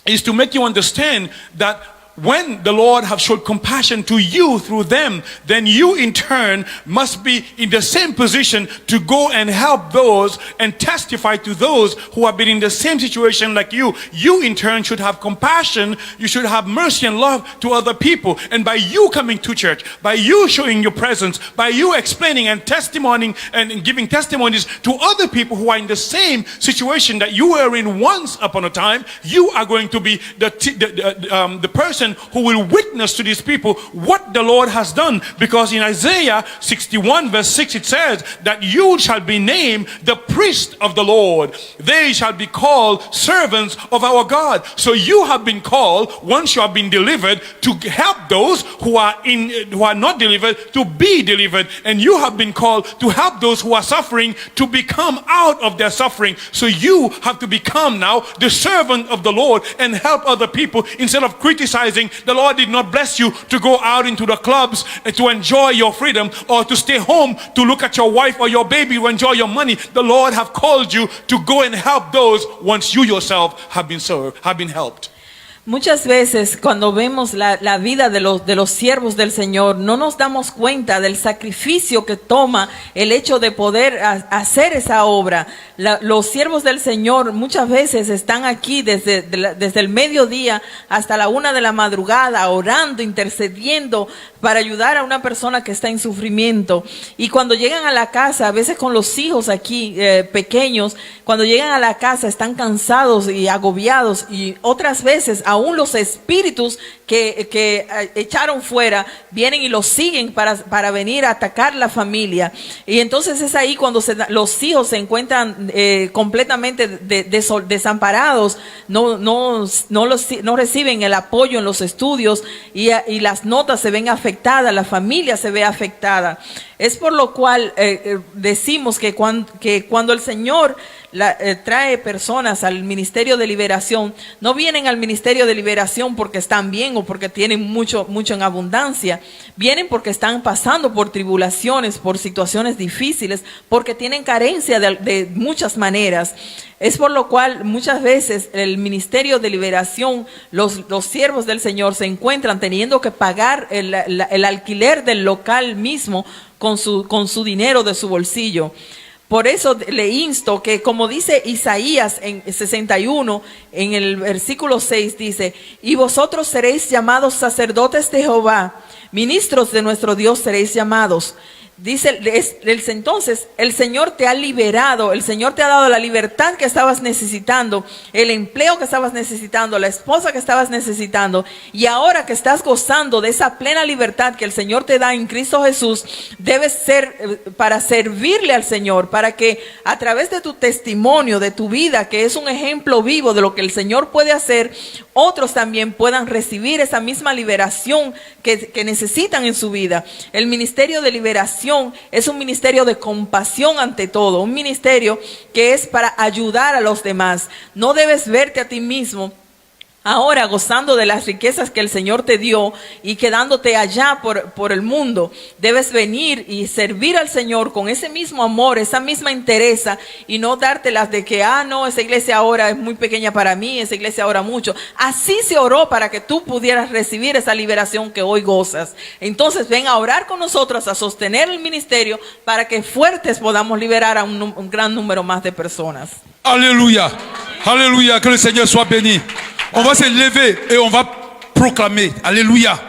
is to make you understand that when the Lord have showed compassion to you through them, then you in turn must be in the same position to go and help those and testify to those who have been in the same situation like you. You in turn should have compassion, you should have mercy and love to other people. And by you coming to church, by you showing your presence, by you explaining and testimonying and giving testimonies to other people who are in the same situation that you were in once upon a time, you are going to be the person who will witness to these people what the Lord has done. Because in Isaiah 61 verse 6 it says that you shall be named the priest of the Lord. They shall be called servants of our God. So you have been called, once you have been delivered, to help those who are not delivered to be delivered. And you have been called to help those who are suffering to become out of their suffering. So you have to become now the servant of the Lord and help other people instead of criticizing. The Lord did not bless you to go out into the clubs and to enjoy your freedom, or to stay home to look at your wife or your baby to enjoy your money. The Lord have called you to go and help those once you yourself have been served, have been helped. Muchas veces cuando vemos la vida de los siervos del Señor, no nos damos cuenta del sacrificio que toma el hecho de poder hacer esa obra. Los siervos del Señor muchas veces están aquí desde el mediodía hasta la 1 de la madrugada, orando, intercediendo para ayudar a una persona que está en sufrimiento. Y cuando llegan a la casa, a veces con los hijos aquí pequeños, cuando llegan a la casa están cansados y agobiados, y otras veces aún los espíritus que echaron fuera vienen y los siguen para venir a atacar la familia. Y entonces es ahí cuando los hijos se encuentran completamente desamparados, no reciben el apoyo en los estudios, y las notas se ven afectadas, la familia se ve afectada. Es por lo cual decimos que cuando el Señor trae personas al ministerio de liberación, no vienen al ministerio de liberación porque están bien o porque tienen mucho en abundancia. Vienen porque están pasando por tribulaciones, por situaciones difíciles, porque tienen carencia de muchas maneras. Es por lo cual muchas veces el ministerio de liberación, los siervos del Señor se encuentran teniendo que pagar el alquiler del local mismo con su dinero de su bolsillo. Por eso le insto que, como dice Isaías en 61, en el versículo 6 dice: y vosotros seréis llamados sacerdotes de Jehová, ministros de nuestro Dios seréis llamados. Dice, entonces el Señor te ha liberado, el Señor te ha dado la libertad que estabas necesitando, el empleo que estabas necesitando, la esposa que estabas necesitando, y ahora que estás gozando de esa plena libertad que el Señor te da en Cristo Jesús, debes ser para servirle al Señor, para que a través de tu testimonio, de tu vida, que es un ejemplo vivo de lo que el Señor puede hacer, otros también puedan recibir esa misma liberación que necesitan en su vida. El ministerio de liberación es un ministerio de compasión ante todo, un ministerio que es para ayudar a los demás. No debes verte a ti mismo ahora gozando de las riquezas que el Señor te dio y quedándote allá por el mundo. Debes venir y servir al Señor con ese mismo amor, esa misma entereza, y no dártelas de que, no, esa iglesia ahora es muy pequeña para mí, esa iglesia ahora mucho. Así se oró para que tú pudieras recibir esa liberación que hoy gozas. Entonces ven a orar con nosotros, a sostener el ministerio para que fuertes podamos liberar a un gran número más de personas. Alléluia. Alléluia. Que le Seigneur soit béni. On va se lever et on va proclamer. Alléluia.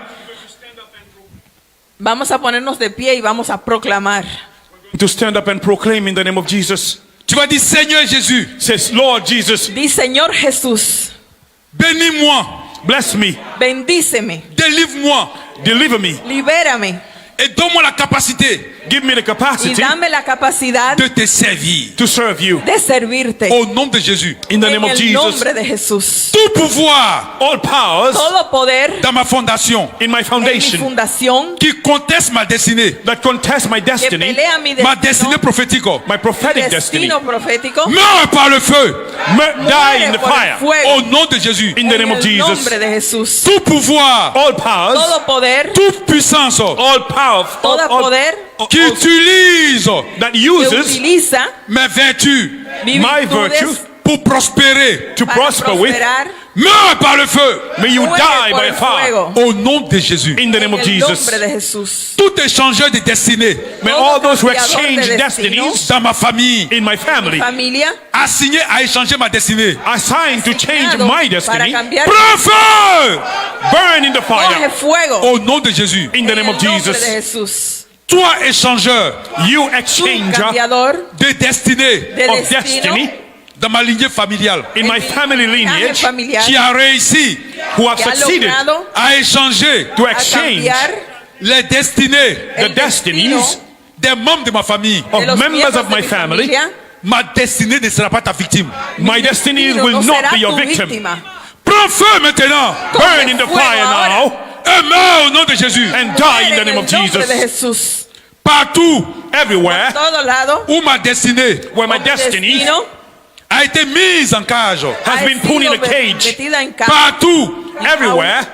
Vamos a ponernos de pie y vamos a proclamar. To stand up and proclaim in the name of Jesus. Tu vas dire: Seigneur Jésus, Says, Lord Jesus, Di: Señor Jesús, bénis-moi, bless me, bendíceme, délivre-moi deliver me, libérame et donne-moi la capacité Give me the y capacity dame la capacidad de te servir. to serve you. de servirte. Au nom de Jésus. In the En name of el Jesus. nombre de Jesús. Tout pouvoir All powers Todo poder dans ma fondation in my en mi foundation fundación qui conteste ma destinée, that contest my que destiny, pelea mi ma destinée destino, prophétique, my prophetic destiny, destino profético, meurt par le feu. die in the por el fire. fuego. Au nom de Jésus. In the En name of el Jesus. nombre de Jesús. Tout pouvoir, All powers, Todo poder, toute puissance all power, todo poder qui utilise that que uses utiliza mes vertus mis my virtudes virtue pour prospérer, to para prosper with, prosperar, meurt par le feu. may you muere die por by el fire. fuego. Au nom de Jésus. In the name En of el Jesus. nombre de Jesús. Tout échangeur de destinée May Todo all those who cambiador de exchange destino, destinies dans ma famille, in my family familia, assigné à échanger ma destinée, assigned to change asignado my para destiny, cambiar, prends feu. burn in the coge fire. fuego. Au nom de Jésus. In the En name el of nombre de Jesus. Jesús. Toi, échangeur You Tú, exchanger cambiador de destinée de of destino, destiny dans ma lignée familiale, in my family linaje lineage familiar, qui a réussi who have que ha succeeded logrado à échanger to a exchange cambiar les destinées the el destinies destino des membres de ma famille. de of los members miembros of de my mi family. familia. Ma destinée ne sera pas ta victime. My destiny Destino will no not será be your tu victim. víctima. Prends feu maintenant Burn in the fuego fire ahora. now et meurs au nom de Jésus. and die in the En name el of nombre de Jesus. Jesús. Partout Everywhere Todo lado, où ma destinée where my mi destiny destino a été mise en cage, has been put in a cage. metida en casa. partout Everywhere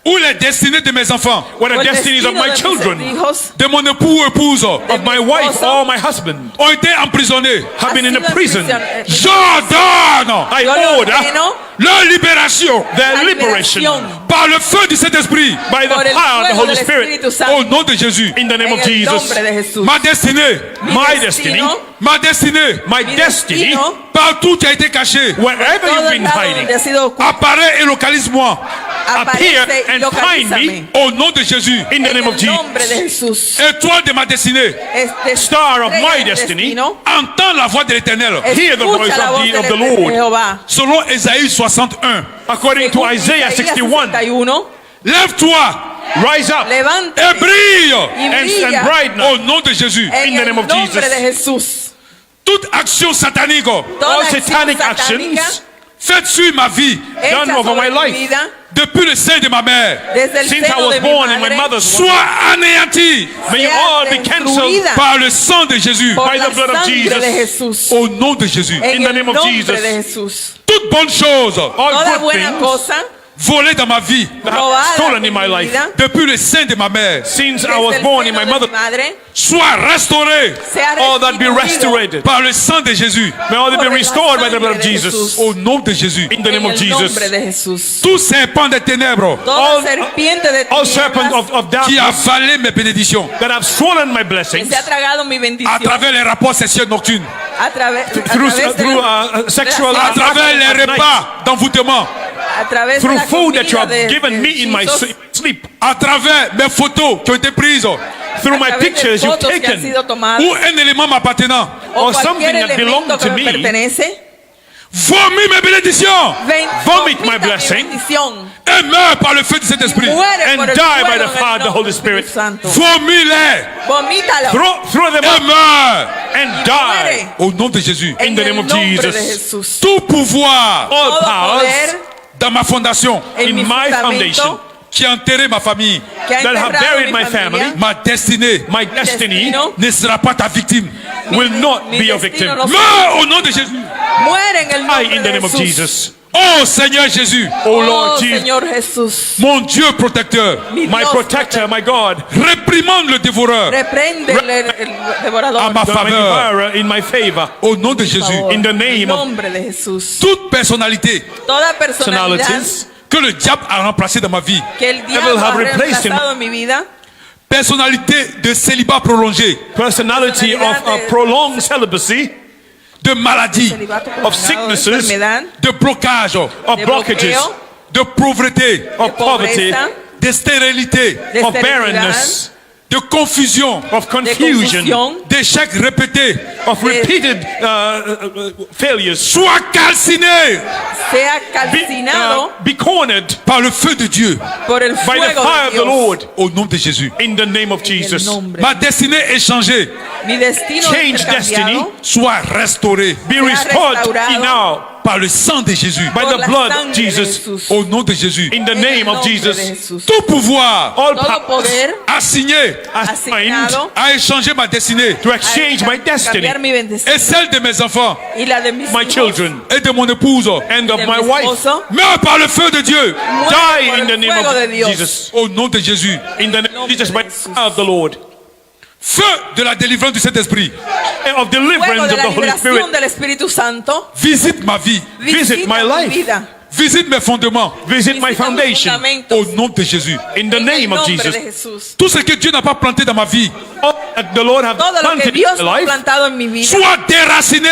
où les destinées de mes enfants, where O the el destinies of destino my de mis children, hijos de mon époux ou épouse, of my wife or my husband ont été emprisonnés, have been in a ha sido prison. j'ordonne I Yo le order ordeno leur libération their la liberation liberación par le feu du Saint-Esprit. by the por el power of the fuego Holy del Spirit Espíritu Au Santo. nom de Jésus. in the name En of el Jesus. nombre de Jesús. Ma destinée, My destiny, ma destinée, my Mi destiny, destino, partout qui a été caché, wherever you've todo been el lado hiding, donde ha sido oculto, apparaît et localise-moi. appear aparece y and find me localízame. Au nom de Jésus. in the En name of el Jesus. nombre de Jesús. Étoile de ma destinée, Este Star of estrella my del destiny. destino, entends la voix de l'Éternel. Hear the voice escucha la of voz the de Lord. Jehová. Selon Ésaïe 61. According to Según Isaiah 61, 61, Lève-toi rise up levántate et brille y and brilla bright now au nom de Jésus. en in the el name of nombre Jesus. de Jesús. Toute action satanique Toda all acción satanic satánica actions faite sur ma vie hecha done over sobre my mi life. vida depuis le sein de ma mère desde el since I seno was de mi born in my madre mother's womb, soit anéantie may you sea all be cancelled destruida par le sang de Jésus. por by la the blood of sangre de Jesus. Jesús. Au nom de Jésus. En in the el name of nombre Jesus. de Jesús. Toute bonne chose all Toda good buena things cosa volée dans ma vie robada stolen de in my mi life vida, depuis le sein de ma mère since I desde was el born in seno my de mi mother, madre, soit restaurée sea all that be restituido restored. par le sang de Jésus. May all that be por la restored by the blood of sangre de Jesus. Jesús. Au nom de Jésus. In the name en of el Jesus. nombre de Jesús. Tout serpent des ténèbres Toda serpiente de All serpents tinieblas of qui a darkness avalé mes bénédictions that have swollen my que blessings se ha tragado mi à bendición travers les rapports sexuels nocturnes, a través sexual à travers les at night, repas d'envoûtement, a través de through la food that you comida have de given me in my hechizos, sleep, à travers mes photos qui ont été prises through a my través de pictures you've fotos que han taken, sido tomadas ou un élément m'appartenant. o or something cualquier that belonged elemento to que me me, pertenece, Vomit mes bénédictions vomit my vomita mi blessing, bendición et meurt par le feu de cet esprit. muere and por el die by fuego the en el fire of the nombre Holy del Spirit. Espíritu Santo. Vomit-les Vomítalo throw them et up meurt and die muere au nom de Jésus. in en the name el of nombre de Jesus. Jesús. Tout pouvoir All Todo powers poder dans ma fondation en in mi my fundamento foundation qui a enterré ma famille, que ha that have enterrado buried mi my familia, family, ma destinée my destiny destino, ne sera pas ta victime. will not mi be your destino victim. no Meurs au nom de Jésus. muere en el Die nombre in the de name of Jesús. Jesus. Oh Seigneur Jésus, Oh Oh, Lord Jesus, Señor Jesús, mon Dieu protecteur, mi my Dios, protector, my God, réprimande le dévoreur reprende el devorador à ma my faveur. devourer in my favor. Au nom de Jésus, favor. In the En name of nombre de Jesús. toute personnalité Toda personalidad personalities que le diable a remplacée dans ma vie, que el will diablo ha have replaced him. reemplazado en mi vida, personnalité de célibat prolongé, personality of a prolonged celibacy, de maladie, celibato of prolongado, sicknesses, enfermedad, de blocage, of de blockages, bloqueo, de pauvreté, of poverty, pobreza, de stérilité, de of esterilidad, barrenness, de confusion, of de confusion, confusión, d'échecs répétés, of repeated failures. sois calciné sea calcinado Be cornered par le feu de Dieu por el by the fuego fire de of the Dios. Lord au nom de Jésus. in the name of En el Jesus. nombre. Ma destinée est changée, Mi destino Change es cambiado soit restaurée Be Sea restored restaurado now par le sang de Jésus, by por the la blood of sangre de Jesus. Jesús. au nom de Jésus. In the En el name of nombre de Jesus. Jesús. Tout pouvoir All Todo powers poder assigné assigned asignado à échanger ma destinée to exchange my destiny cambiar mi bendecido et celle de mes enfants y la de mis my hijos children et de mon épouse and y of de my mi wife. esposo, meurt par le feu de Dieu, muere Die por in el the name fuego de of Dios. Jesus. au nom de Jésus. In the name of Jesus, by the power of the Lord. Feu de la délivrance du Saint-Esprit, And of Fuego deliverance de of la the Holy liberación Spirit. del Espíritu Santo. visite ma vie, Visit my mi life. vida. visite mes fondements, Visit my Visita mis foundation. fundamentos. au nom de Jésus. In the En el name of nombre Jesus. de Jesús. Tout ce que Dieu n'a pas planté dans ma vie, All that the Lord has Todo lo que planted in Dios my ha life plantado en mi vida soit déraciné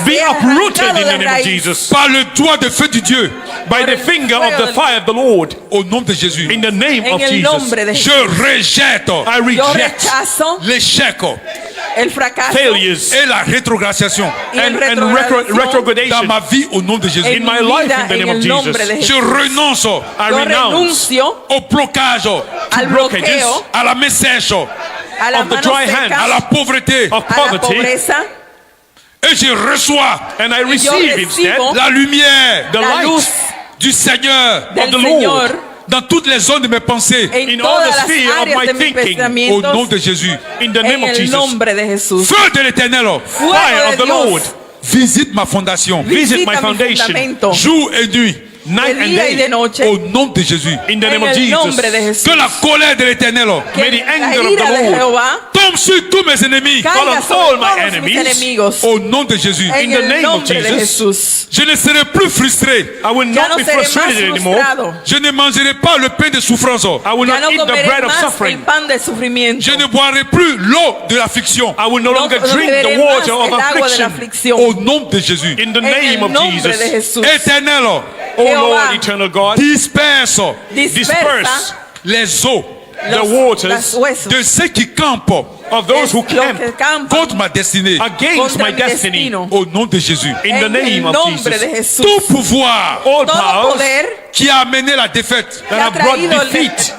be sea uprooted in the arrancado de name of raíz. Jesus. par le doigt de feu du Dieu, By the el finger of fuego the del- fire of the Lord. au nom de Jésus. In the name En of el Jesus. nombre de Je Jesús. rejette I Yo reject rechazo l'échec el fracaso failures et la rétrogradation y el and retrogradación dans retrogradation ma vie au nom de Jésus. en in my mi life vida in the en name of el nombre de Jesus. Je Jesús. renonce I Yo renounce renuncio au blocage, al blockages, bloqueo, à la main sèche, a la of the mano dry hand, seca, à la pauvreté, of a la poverty, pobreza. et je reçois and I Yo receive instead recibo la lumière the la luz light du Seigneur del the Señor Lord dans toutes les zones de mes pensées en in all todas the las sphere of áreas my de mis thinking, au nom pensamientos de Jésus. in the name en of el Jesus. nombre de Jesús. Feu de l'Éternel, Fuego Fire de of the Dios. Lord. visite ma fondation, Visit Visita my mi foundation. fundamento jour et nuit, Night de and día y de day. noche au nom de Jésus. In the name en of el nombre de Jesus. Jesús. Que la colère de l'Éternel Que May the la anger of ira the de Lord Jehová tombe sur tous mes ennemis, Fall caiga on sobre all my todos mis enemies. enemigos au nom de Jésus. en In the el name of nombre de Jesus. Jesús. Je ne serai plus frustré. I will Ya not no be seré más frustrated anymore. frustrado. Je ne mangerai pas le pain de souffrance. I will Ya not no eat the comeré bread of más el suffering. pan del sufrimiento. Je ne boirai plus l'eau de l'affliction. I will no longer drink beberé the más water of el agua de la affliction. aflicción. Au nom de Jésus. In the En name el of nombre de Jesus. Jesús. Éternel, Oh Jehová. Lord, eternal God, disperse disperse les eaux the las waters huesos de ceux qui campent of those who los camp que campan contre ma destinée. against contra my mi destiny. destino. Au nom de Jésus. In the En name el of nombre de Jesus. Jesús. Tout pouvoir All Todo powers poder qui a amené la défaite que that ha have brought traído el- defeat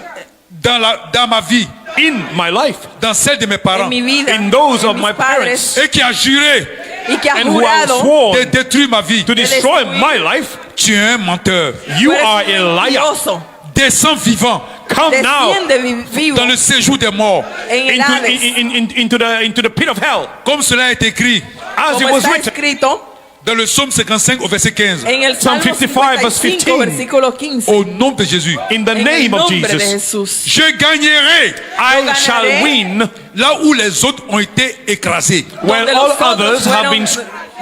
dans ma vie, in my life, dans celle de mes parents, en mi vida, in those en of mis my padres, parents, et qui a juré y que ha and who have jurado de sworn détruire ma vie. to destroy my life, Tu es un menteur. you tú eres are un a liar. mentiroso. Descends vivant Come now Desciende vivo dans le séjour des morts. en el Hades, into the pit of hell, Comme cela est écrit as it como was está written escrito dans le psaume 55 au verset 15. en el Psalm Salmo 55, verse 55, 15. versículo 15. Au nom de Jésus. in the En el name of nombre de Jesus. Jesús. Je gagnerai I Yo shall ganaré win là où les autres ont été écrasés. where Donde all los otros others have fueron been.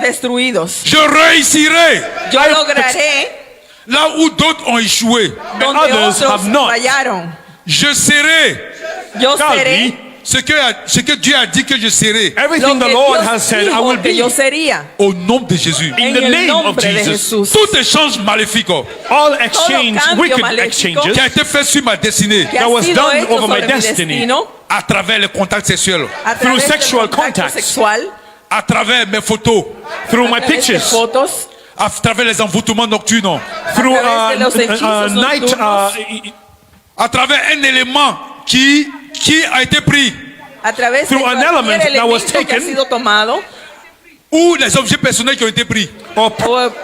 destruidos. Je réussirai Yo lograré là où d'autres ont échoué. donde others otros have not. fallaron. Je serai Yo Shall seré be ce que Dieu a dit que je serai. everything lo the que Lord Dios has said I dijo will que be. yo sería. Au nom de Jésus. In En the el name of nombre de Jesus. Jesús. Tout échange maléfique All exchange, cambio wicked maléfico exchanges qui a été fait sur ma destinée Que ha that was sido done hecho over my sobre mi destiny. destino à travers les contacts sexuels, a Through través del sexual contacto contacts. sexual, à travers mes photos, through a my través de pictures, fotos, à travers les envoûtements nocturnes, through través de los hechizos night, nocturnos. à travers un élément qui a été pris, a través de Through an cualquier element that was elemento que ha taken. sido tomado ou les objets personnels qui ont été pris.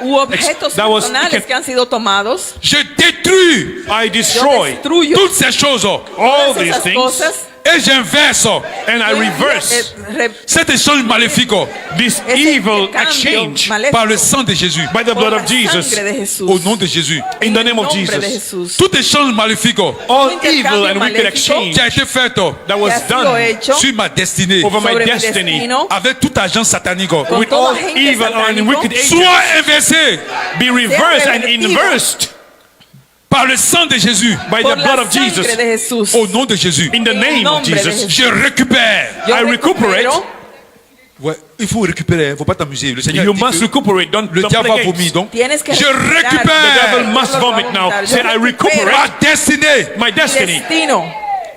u objetos That was personales taken. que han sido tomados. Je détruis I Yo destroy destruyo toutes ces choses all todas these esas things cosas et j'inverse and I reverse cet échange maléfique this ese evil cambio exchange maléfico par le sang de Jésus, by the por blood la of Jesus. sangre de Jesús. au nom de Jésus. In the name En of el nombre de Jesus. Jesús. Tout échange maléfique All intercambio evil and wicked maléfico exchange qui a été fait that was que ha sido done hecho sur ma destinée over my sobre mi destiny destino avec tout agent satanique con with toda all gente evil and satánico, wicked agents soit inversé be reversed and revertido inversed par le sang de Jésus, by por the blood la of Jesus. sangre de Jesús. au nom de Jésus. In the En el name of nombre de Jesus. Jesús. Je récupère. Yo I recuperate. recupero. Ouais, il faut récupérer, il ne faut pas t'amuser. Le Seigneur You dit must que recuperate. Don't le diable va play vomir. games. Donc, Tienes que je recuperar. The devil récupère must vomit now. Yo Say, I recupero recuperate la destinée my mi destiny destino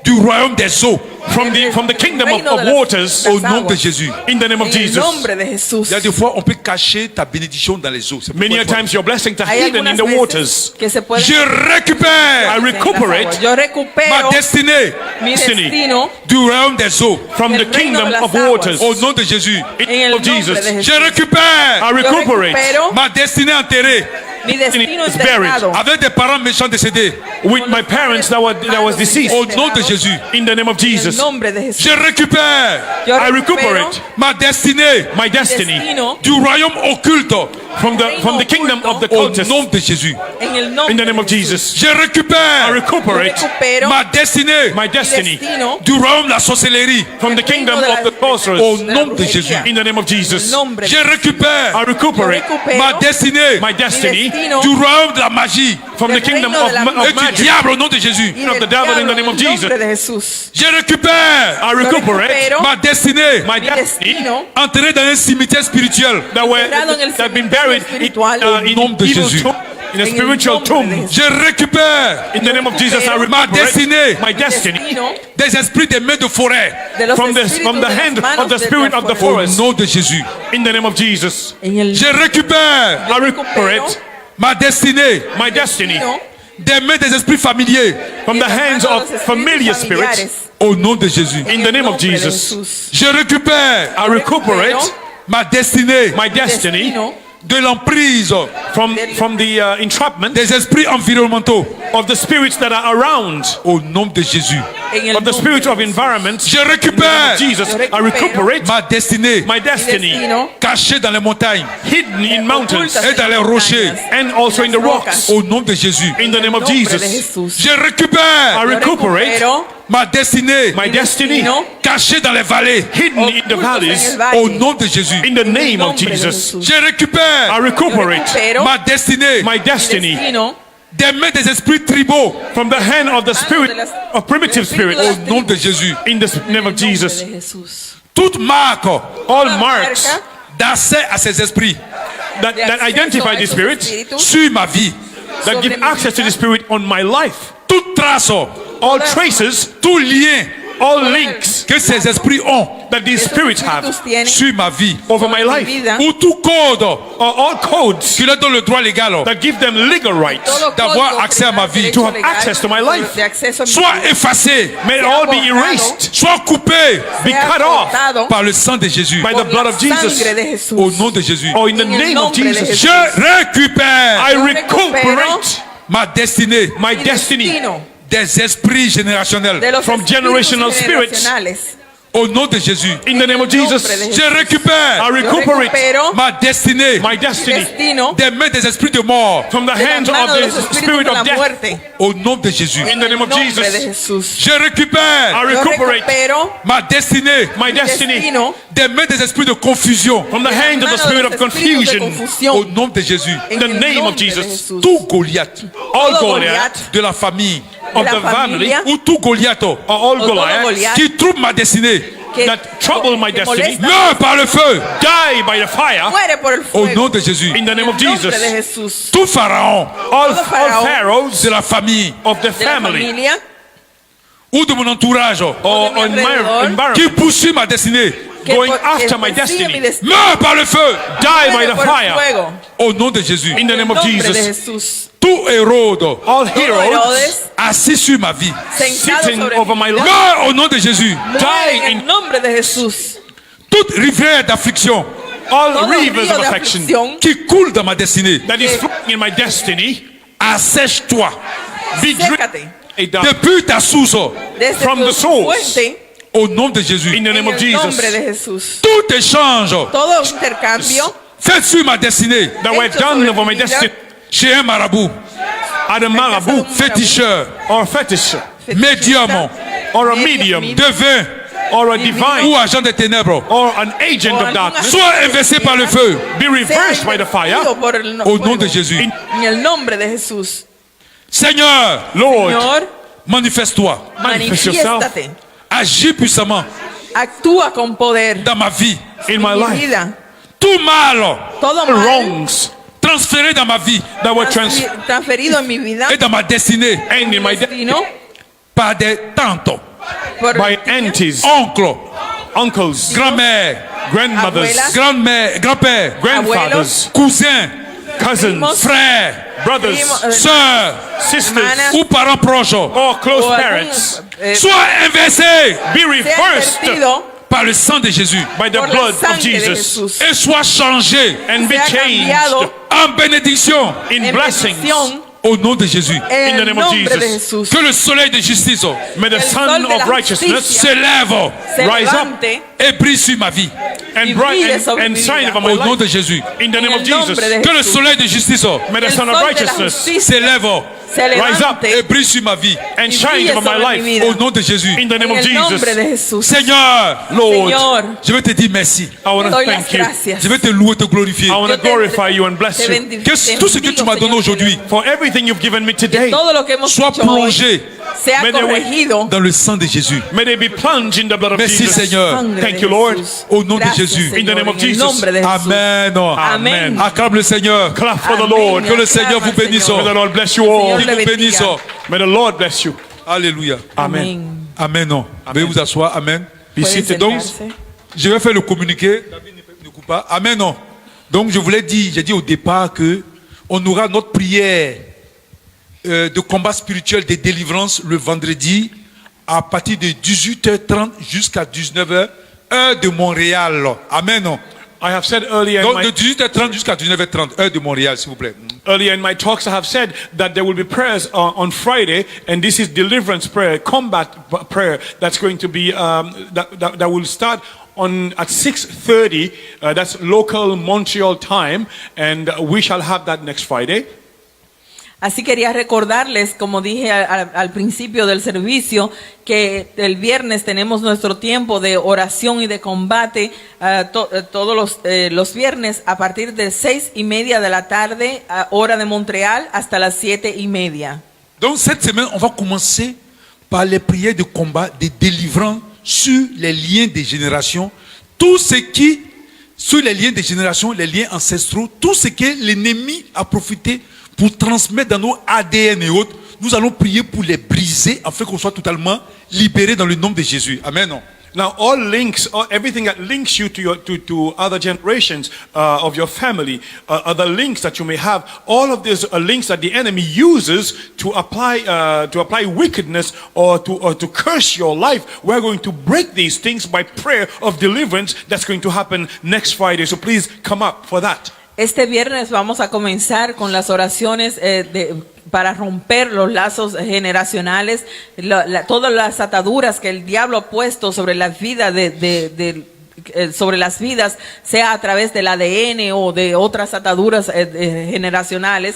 du royaume des eaux from the kingdom reino of de las- waters las Au nom de aguas. Jésus. in the name of En el Jesus. nombre de Jesús. Il y a des fois, on peut cacher ta bénédiction dans les eaux. C'est pourquoi Many il a faut- times your blessings are Hay hidden in algunas the veces waters. que se pueden Je récupère I recuperate Yo recupero ma destinée mi destiny. destino du royaume des eaux. from the El reino kingdom de las of aguas. waters. Au nom de Jésus. In en the el name of nombre Jesus. de Jesús. Je récupère I Yo recuperate recupero ma destinée enterrée mi destino is buried. enterrado avec des parents méchants décédés. with my parents that was deceased. Au nom de Jésus. In the name of en el Jesus. nombre de Jesús. Je récupère Yo I recupero recuperate ma destinée my destiny destino du royaume occulte. from the kingdom of the Au cultist. nom de Jésus. en el nombre In the name de of Jesús. Jesus. Je I récupère Yo recuperate recupero ma destinée my mi destiny destino du royaume de la sorcellerie. from the kingdom reino de of the la- Au sorcerers. la nom de brujería. Jésus. In the name of En el Jesus. nombre de Je récupère I Yo recuperate recupero ma destinée my destiny destino du royaume de la magie from the del kingdom reino de la- of et du magic. diable au nom de Jésus. y of del the devil in the diablo, name of en el Jesus. nombre de Jesús. Je récupère I Yo recuperate recupero ma destinée my mi destiny destino enterrée dans un cimetière spirituel. that enterrado en el have been cementerio buried espiritual. in Au nom de evil Jésus. tomb, in a En el spiritual nombre de tomb. Jesús. Je récupère In the name of Jesus, I ma recuperate destinée my destiny destino des esprits des mains de forêt. de los from the espíritus de las hand manos of the de spirit las of the Au forest. nom de Jésus. In the name of Jesus. En el Je récupère I recuperate ma destinée my destiny destino des mains des esprits familiers. from the de las hands manos de of los espíritus familiar spirits. familiares. Au nom de Jésus. In En the el name of nombre de Jesus. Jesús. Je récupère I recuperate ma destinée my destiny Destino de l'emprise from the entrapment des esprits environnementaux. of the spirits that are around, Au nom de Jésus. en el of the nombre spirits de of Jesús. environment. Je récupère Jesus, Yo I recuperate ma destinée my destiny destino cachée dans les montagnes hidden in mountains ocultas et dans les en las rochers. montañas. and also in the rocks. Au nom de Jésus. In the name of En el nombre de Jesus, Jesús. Je I récupère Yo recuperate recupero ma destinée my destiny destino cachée dans les vallées. hidden in the ocultos en valleys. el valle. Au nom de Jésus. In the En el name of nombre de Jesus, Jesús. Je récupère I Yo recuperate recupero ma destinée my mi destiny destino des mains des esprits tribaux. from the hand of the spirit of primitive spirits. Au nom de Jésus. In the name of en el nombre Jesus, de Jesús. Toute marque all Toda marks marca d'accès à ces esprits that de acceso identify a the esos spirits, espíritus sur ma vie, that sobre give mi access to vida. the spirit on my life, toute trace, all traces, tout lien all links que ces esprits ont that these Esos spirits espíritus have tienen sur ma vie, over my mi life, vida, ou tout code or all codes qui leur donne le droit légal that give them legal rights todo d'avoir código accès à ma vie, derecho to have legal access to my life. de acceso a mi soit vida, effacé, may sea all be borrado, erased soit coupé be sea cut off cortado par le sang de Jésus. by por the blood la of Jesus, sangre de Jesús. Au nom de Jésus. or in the En el name of nombre de Jesus. Jesús. Je récupère I Yo recuperate ma destinée my Mi destiny destino des esprits générationnels. de los from espíritus generational spirits. generacionales. Au nom de Jésus. in the name of En el nombre Jesus. de Jesús. Je récupère I Yo recuperate recupero ma destinée my mi destiny destino des mains des esprits de mort. from the de las hands of manos de los the espíritus spirit de la of death. muerte. Au nom de Jésus. In the name of En el nombre de Jesus, Jesús. Je récupère I Yo recuperate recupero ma destinée my mi destiny destino des mains des esprits de confusion. from the de las hand of the manos spirit de of los espíritus de confusion. confusión. Au nom de Jésus. En the el name of nombre de Jesus. Jesús. Tout Goliath All Todo Goliath de la famille of de the la family, familia, ou tout Goliath or all todo Goliath Goliat qui trouble ma destinée que- that trouble my que destiny, molesta, meurt par le feu. die by the fire muere por el Au fuego. nom de Jésus. in the name of En el nombre de Jesus. Jesús. Tout Pharaon All Todo Pharaoh pharaohs de la famille of the De la family familia ou de mon entourage or de mi on my alrededor, environment qui poursuit ma destinée que going por- after que my persigue destiny. mi destino, meurt par le feu. die by muere the por el fire fuego. Au nom de Jésus. in the En name el of nombre de Jesus. Jesús. Tout Hérode All Todo heroes Herodes assis sur ma vie sentado sitting sobre over mi my vida, life meurt au nom de Jésus. muere die en in- el nombre de Jesús. Toute rivière d'affliction all Todo rivers río of de affection aflicción qui coule dans ma destinée, that is flowing in my destiny, assèche-toi be driven sécate depuis ta source desde from tu the source. fuente au nom de Jésus. in the name en of el Jesus. nombre de Jesús. Tout échange Todo intercambio fait sur ma destinée That were hecho done sobre over mi my vida, destiny chez un marabout, at a marabout féticheur, or fetish médium, or a medium devin or a divine ou agent des ténèbres, or an agent Or of algún darkness soit inversé par le feu be reversed by the fire. invertido por el au nom fuego. de Jésus. En el nombre de Jesús. Seigneur, Lord, Señor, manifeste-toi, manifest yourself manifiéstate. agis puissamment Actúa con poder dans ma vie. in en my mi life. vida. Tout mal Todo All mal wrongs transféré dans ma vie that were transferido en mi vida et dans ma destinée and in my destino par des tantes, por by tías, aunties, oncles, uncles, grand-mères, grandmothers, Abuelas, grand-mère, grand-père, grandfathers, cousins, cousins, frères, brothers, primos, sœurs sisters, hermanas, ou parents proches. or close o parents. Soient inversés Be sea reversed invertido par le sang de Jésus by the por la blood of sangre de Jesus Jesús. et soient changés and be Sea changed cambiado en bénédiction in en blessings. bendición au nom de Jésus. en In the el name of nombre de Jesus. Jesús. Que le soleil de justice May the El sun sol de la of righteousness justicia s'élève se rise up levante et brille sur ma vie and y bright brille sobre and mi shine vida. over my au nom de life. Jésus. In the En name of el nombre Jesus. de Que le Jesús. soleil de justice May the El sun sol of de la righteousness justicia s'élève se rise up et levante brille sur ma vie and y shine brille over my sobre mi life. vida. au nom de Jésus. In the name En of el nombre de Jesus. Jesús. Seigneur, Lord, Señor, je vais te dire merci. I want te to doy las thank you. gracias. Je vais te louer, te glorifier. I want Yo to te- glorify you and bless te you bendigo, Que tout ce que tu m'as donné Señor, aujourd'hui for everything you've given me today. todo lo que hemos soit hecho hoy plongé sea May they- corregido dans le sang de Jésus. May they be plunged in the blood of Merci, Jesus. Seigneur. Sangre Thank de you, Lord. Jesús. Au nom de Gracias, Jésus. Señor, In the name of en el Jesus. nombre de Jesús. Amen. Amen. Acclame le Seigneur. Clap for the Amén. Lord. Que le Seigneur vous bénisse. May the Lord bless you Señor all. Qu'il le vous bénisse. bendiga. May the Lord bless you. Alléluia. Amen. Amen. Veuillez vous asseoir. Amen. Be Pueden seated. Donc, sentarse. je vais faire le communiqué. David ne coupe pas. Amen. Non. Donc, je voulais dire, j'ai dit au départ que on aura notre prière de combat spirituel de délivrance le vendredi à partir de 18h30 jusqu'à 19h, heure de Montréal. Amen. Non. I have said earlier in Donc, de my 18h30 jusqu'à 19h30, heure de Montréal, s'il vous plaît. earlier in my talks, I have said that there will be prayers on Friday, and this is deliverance prayer, combat prayer. That's going to be that will start on at 6:30. That's local Montreal time, and we shall have that next Friday. Así quería recordarles, como dije al principio del servicio, que el viernes tenemos nuestro tiempo de oración y de combate todos los viernes a partir de 6:30 de la tarde, hora de Montreal, hasta las 7:30. Donc cette semaine, on va commencer par les prières de combat, de délivrance sur les liens des générations. Tout ce qui, sur les liens des générations, les liens ancestraux, tout ce que l'ennemi a profité pour transmettre dans nos ADN et autres, nous allons prier pour les briser afin qu'on soit totalement libérés dans le nom de Jésus. Amen. Non? Now, all links, everything that links you to other generations of your family, other links that you may have, all of these are links that the enemy uses to apply wickedness or to curse your life. We're going to break these things by prayer of deliverance. That's going to happen next Friday. So please come up for that. Este viernes vamos a comenzar con las oraciones para romper los lazos generacionales, todas las ataduras que el diablo ha puesto sobre las vidas sobre las vidas, sea a través del ADN o de otras ataduras generacionales.